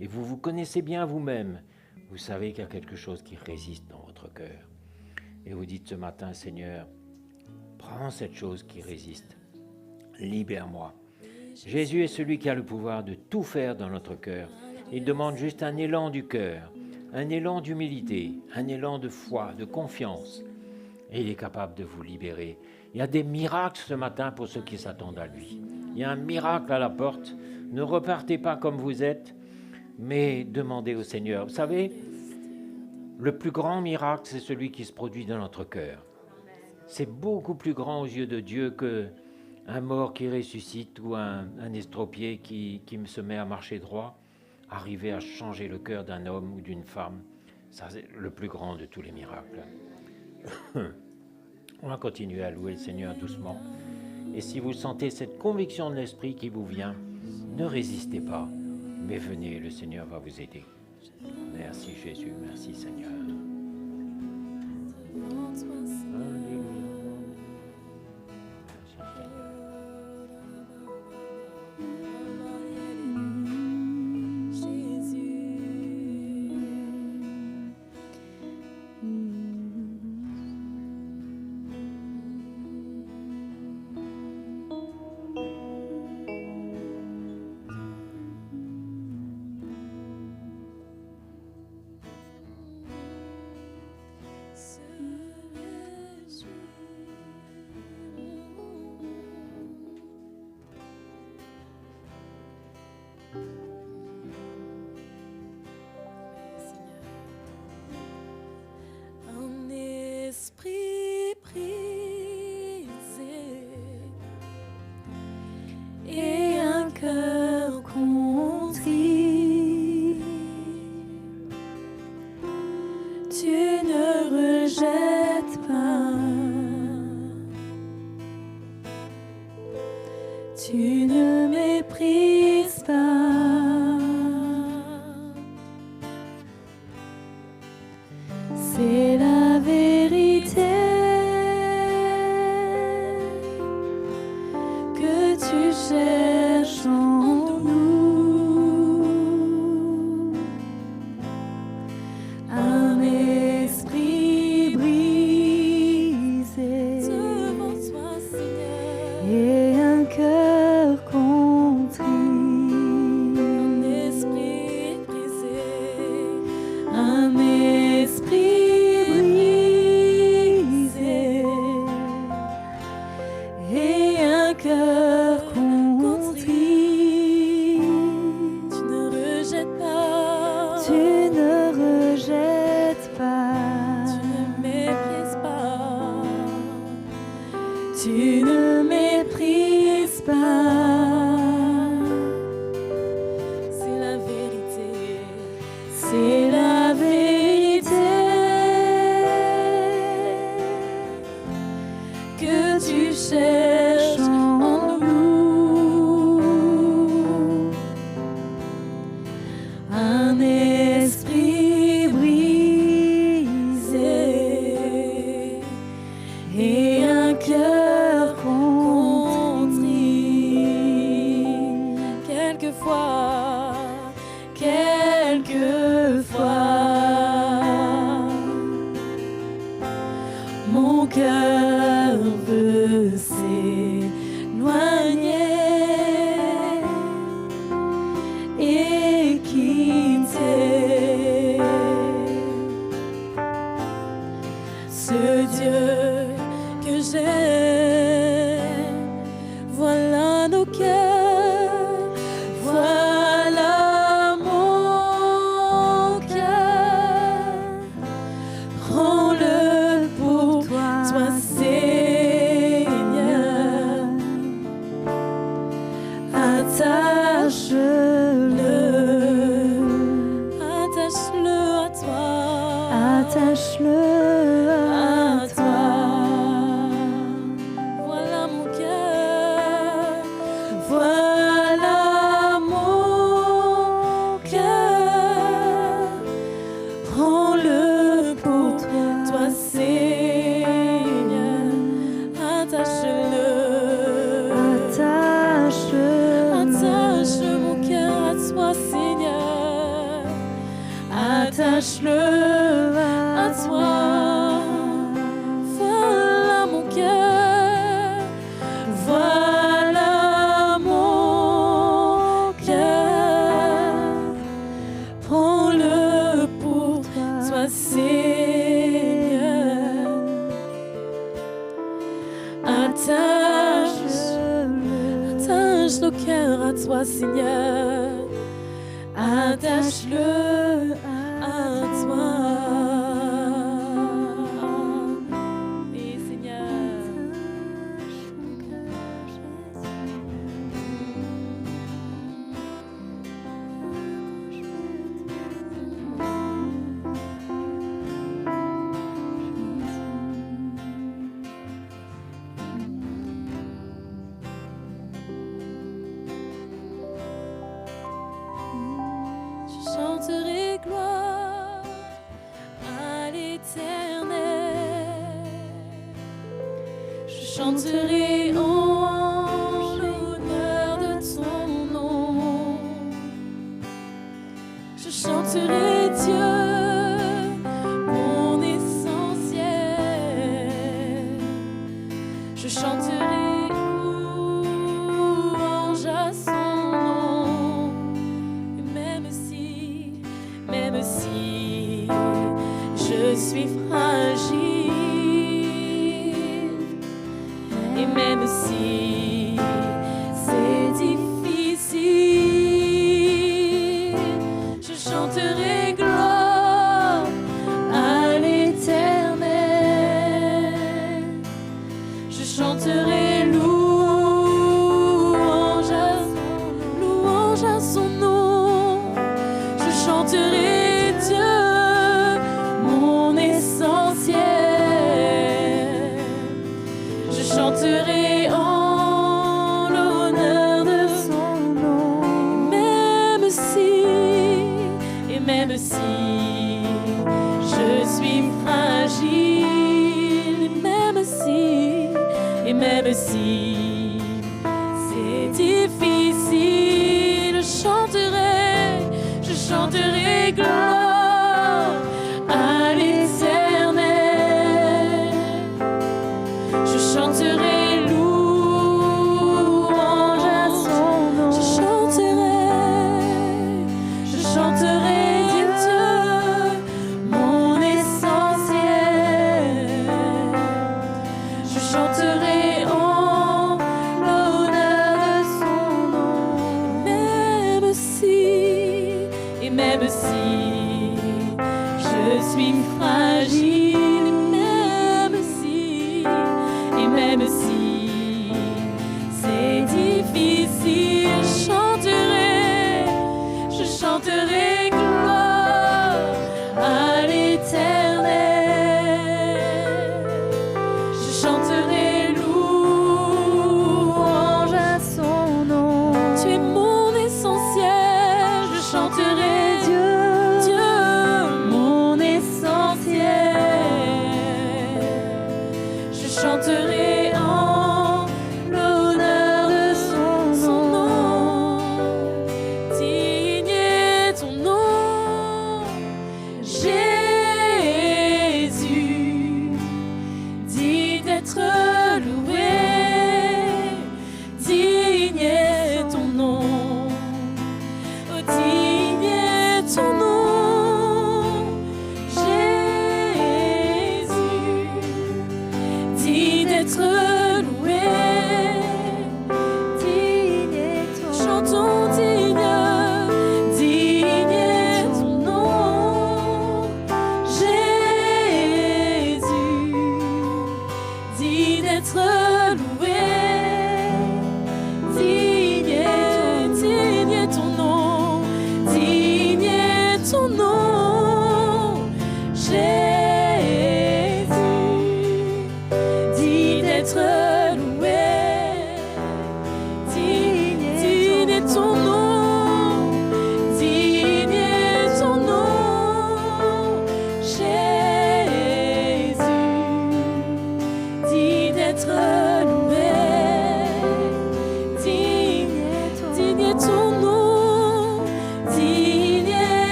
Speaker 5: Et vous vous connaissez bien vous-même. Vous savez qu'il y a quelque chose qui résiste dans votre cœur. Et vous dites ce matin, Seigneur, prends cette chose qui résiste. Libère-moi. Jésus est celui qui a le pouvoir de tout faire dans notre cœur. Il demande juste un élan du cœur, un élan d'humilité, un élan de foi, de confiance. Et il est capable de vous libérer. Il y a des miracles ce matin pour ceux qui s'attendent à lui. Il y a un miracle à la porte. Ne repartez pas comme vous êtes, mais demandez au Seigneur. Vous savez, le plus grand miracle, c'est celui qui se produit dans notre cœur. C'est beaucoup plus grand aux yeux de Dieu qu'un mort qui ressuscite ou un estropié qui se met à marcher droit. Arriver à changer le cœur d'un homme ou d'une femme, ça c'est le plus grand de tous les miracles. On va continuer à louer le Seigneur doucement. Et si vous sentez cette conviction de l'Esprit qui vous vient, ne résistez pas, mais venez, le Seigneur va vous aider. Merci Jésus, merci Seigneur. Alléluia. Merci Seigneur.
Speaker 2: Un esprit brisé et un cœur contrit, tu ne rejettes pas, tu ne méprises pas. C'est la vérité que tu cherches en nous. Un esprit brisé devant toi, Seigneur, et un cœur contrit. Un esprit brisé, un esprit Dieu que j'aime. Voilà nos cœurs, voilà mon cœur. Prends-le pour toi, Seigneur. Attache-le, attache-le à toi,
Speaker 6: Attache-le
Speaker 2: à toi. Voilà mon cœur, voilà mon cœur. Prends-le pour toi, Seigneur. Attache-le, attache mon cœur à toi, Seigneur. Attache-le à toi. Voilà mon cœur, voilà mon cœur. Prends-le pour toi, Seigneur. Attache nos cœurs à toi, Seigneur. Attache-le à toi. Oui, Seigneur. Je chanterai gloire à l'Éternel. Je chanterai en l'honneur de ton nom. Je chanterai Dieu, mon essentiel. Je chanterai louange à son nom. Et même si je suis fragile, et même si c'est difficile, je chanterai gloire à l'Éternel. Je chanterai louange à son nom. Je chanterai Dieu, mon essentiel. Je chanterai en l'honneur de son nom. Et même si je suis fragile, et même si c'est difficile, je chanterai gloire à l'Éternel. Je chanterai louange à son nom. Je chanterai Dieu, mon essentiel. Je chanterai en l'honneur de son nom. Et même si je suis fragile, et même si c'est difficile, je chanterai gloire à l'Éternel. Je chanterai louange à son nom. Tu es mon essentiel. Je chanterai Dieu, mon essentiel.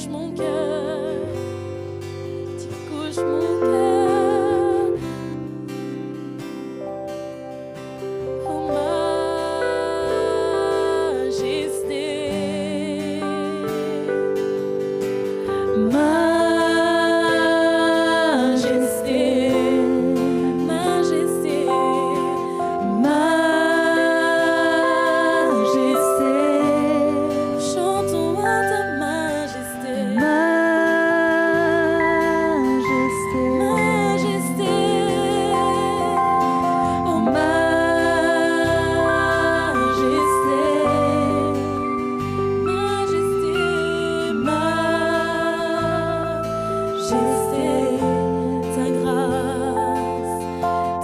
Speaker 2: touches mon cœur, tu couches mon cœur. Oh majesté, majesté, majesté, majesté. Chantons à ta majesté,
Speaker 6: Majesté,
Speaker 2: majesté. Oh majesté, majesté, majesté.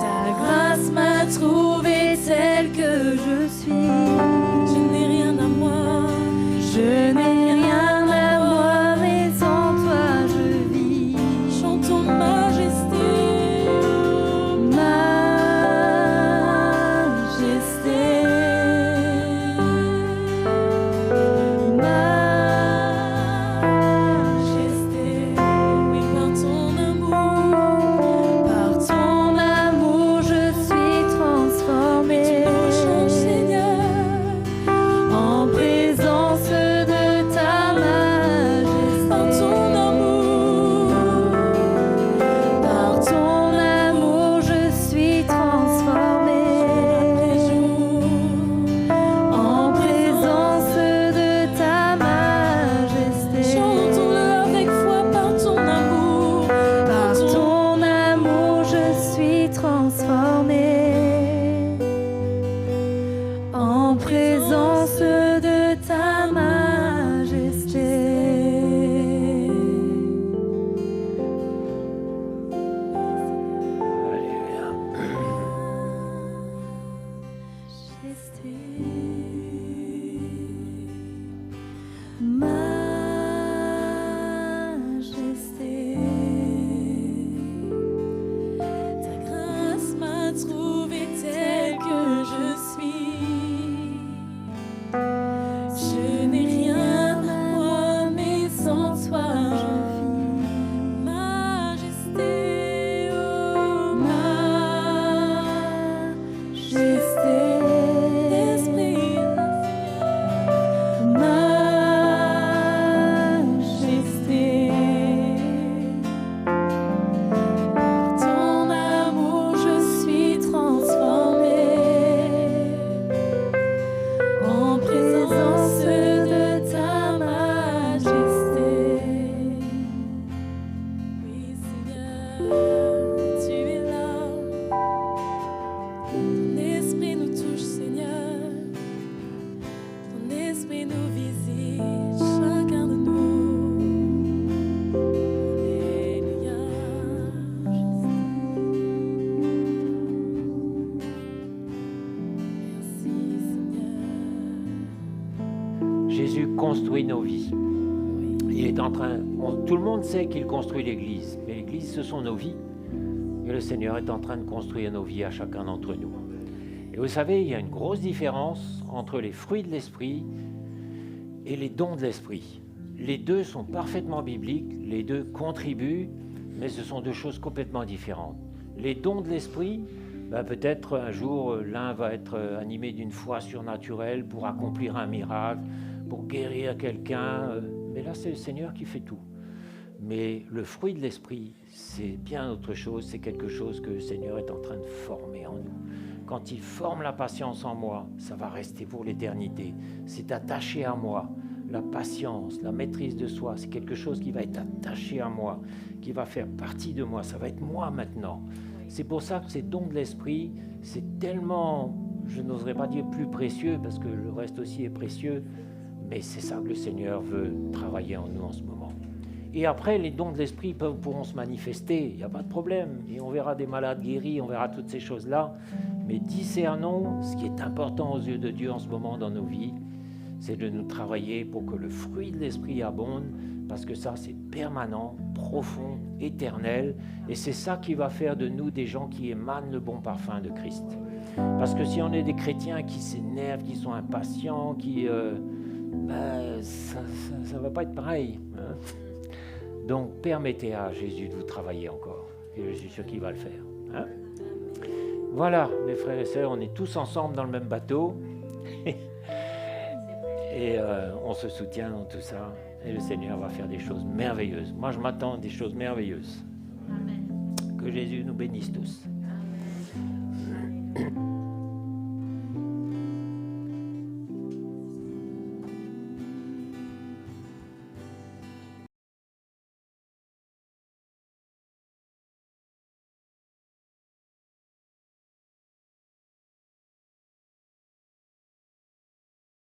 Speaker 2: Ta grâce m'a trouvé telle que je suis. Je n'ai rien à moi, je n'ai rien à moi, mais en toi je vis. Chantons majesté, majesté, majesté. Oui, par ton amour je suis transformée. Tu nous changes, Seigneur, en présence de ta majesté. Par ton amour je suis transformée. En présence de ta majesté. Chantons-le avec foi. Par ton amour je suis transformée. En présence de ta majesté.
Speaker 5: Alléluia.
Speaker 2: Majesté, ta grâce m'a trouvé telle que je suis. Je n'ai rien à moi, mais sans toi je vis. Majesté, oh majesté, Esprit, majesté. Par ton amour je suis transformée. En présence de ta majesté. Oui, Seigneur, tu es là. Ton esprit nous touche, Seigneur. Ton esprit nous visite, chacun de nous. Alléluia. Merci, Seigneur.
Speaker 5: Jésus construit nos vies. Il est en train, tout le monde sait qu'il construit l'Église, mais l'Église, ce sont nos vies. Et le Seigneur est en train de construire nos vies à chacun d'entre nous. Et vous savez, il y a une grosse différence entre les fruits de l'Esprit et les dons de l'Esprit. Les deux sont parfaitement bibliques, les deux contribuent, mais ce sont deux choses complètement différentes. Les dons de l'Esprit, peut-être un jour, l'un va être animé d'une foi surnaturelle pour accomplir un miracle, pour guérir quelqu'un, mais là c'est le Seigneur qui fait tout. Mais le fruit de l'Esprit, c'est bien autre chose, c'est quelque chose que le Seigneur est en train de former en nous. Quand il forme la patience en moi, ça va rester pour l'éternité. C'est attaché à moi. La patience, la maîtrise de soi, c'est quelque chose qui va être attaché à moi, qui va faire partie de moi. Ça va être moi maintenant. C'est pour ça que ces dons de l'Esprit, c'est tellement, je n'oserais pas dire plus précieux, parce que le reste aussi est précieux, mais c'est ça que le Seigneur veut travailler en nous en ce moment. Et après, les dons de l'Esprit pourront se manifester, il n'y a pas de problème. Et on verra des malades guéris, on verra toutes ces choses-là. Mais discernons ce qui est important aux yeux de Dieu en ce moment dans nos vies, c'est de nous travailler pour que le fruit de l'Esprit abonde, parce que ça, c'est permanent, profond, éternel, et c'est ça qui va faire de nous des gens qui émanent le bon parfum de Christ. Parce que si on est des chrétiens qui s'énervent, qui sont impatients, qui ça va pas être pareil. Hein. Donc, permettez à Jésus de vous travailler encore. Et je suis sûr qu'il va le faire. Hein. Voilà, mes frères et sœurs, on est tous ensemble dans le même bateau. Et on se soutient dans tout ça. Et le Seigneur va faire des choses merveilleuses. Moi, je m'attends à des choses merveilleuses. Amen. Que Jésus nous bénisse tous. Amen.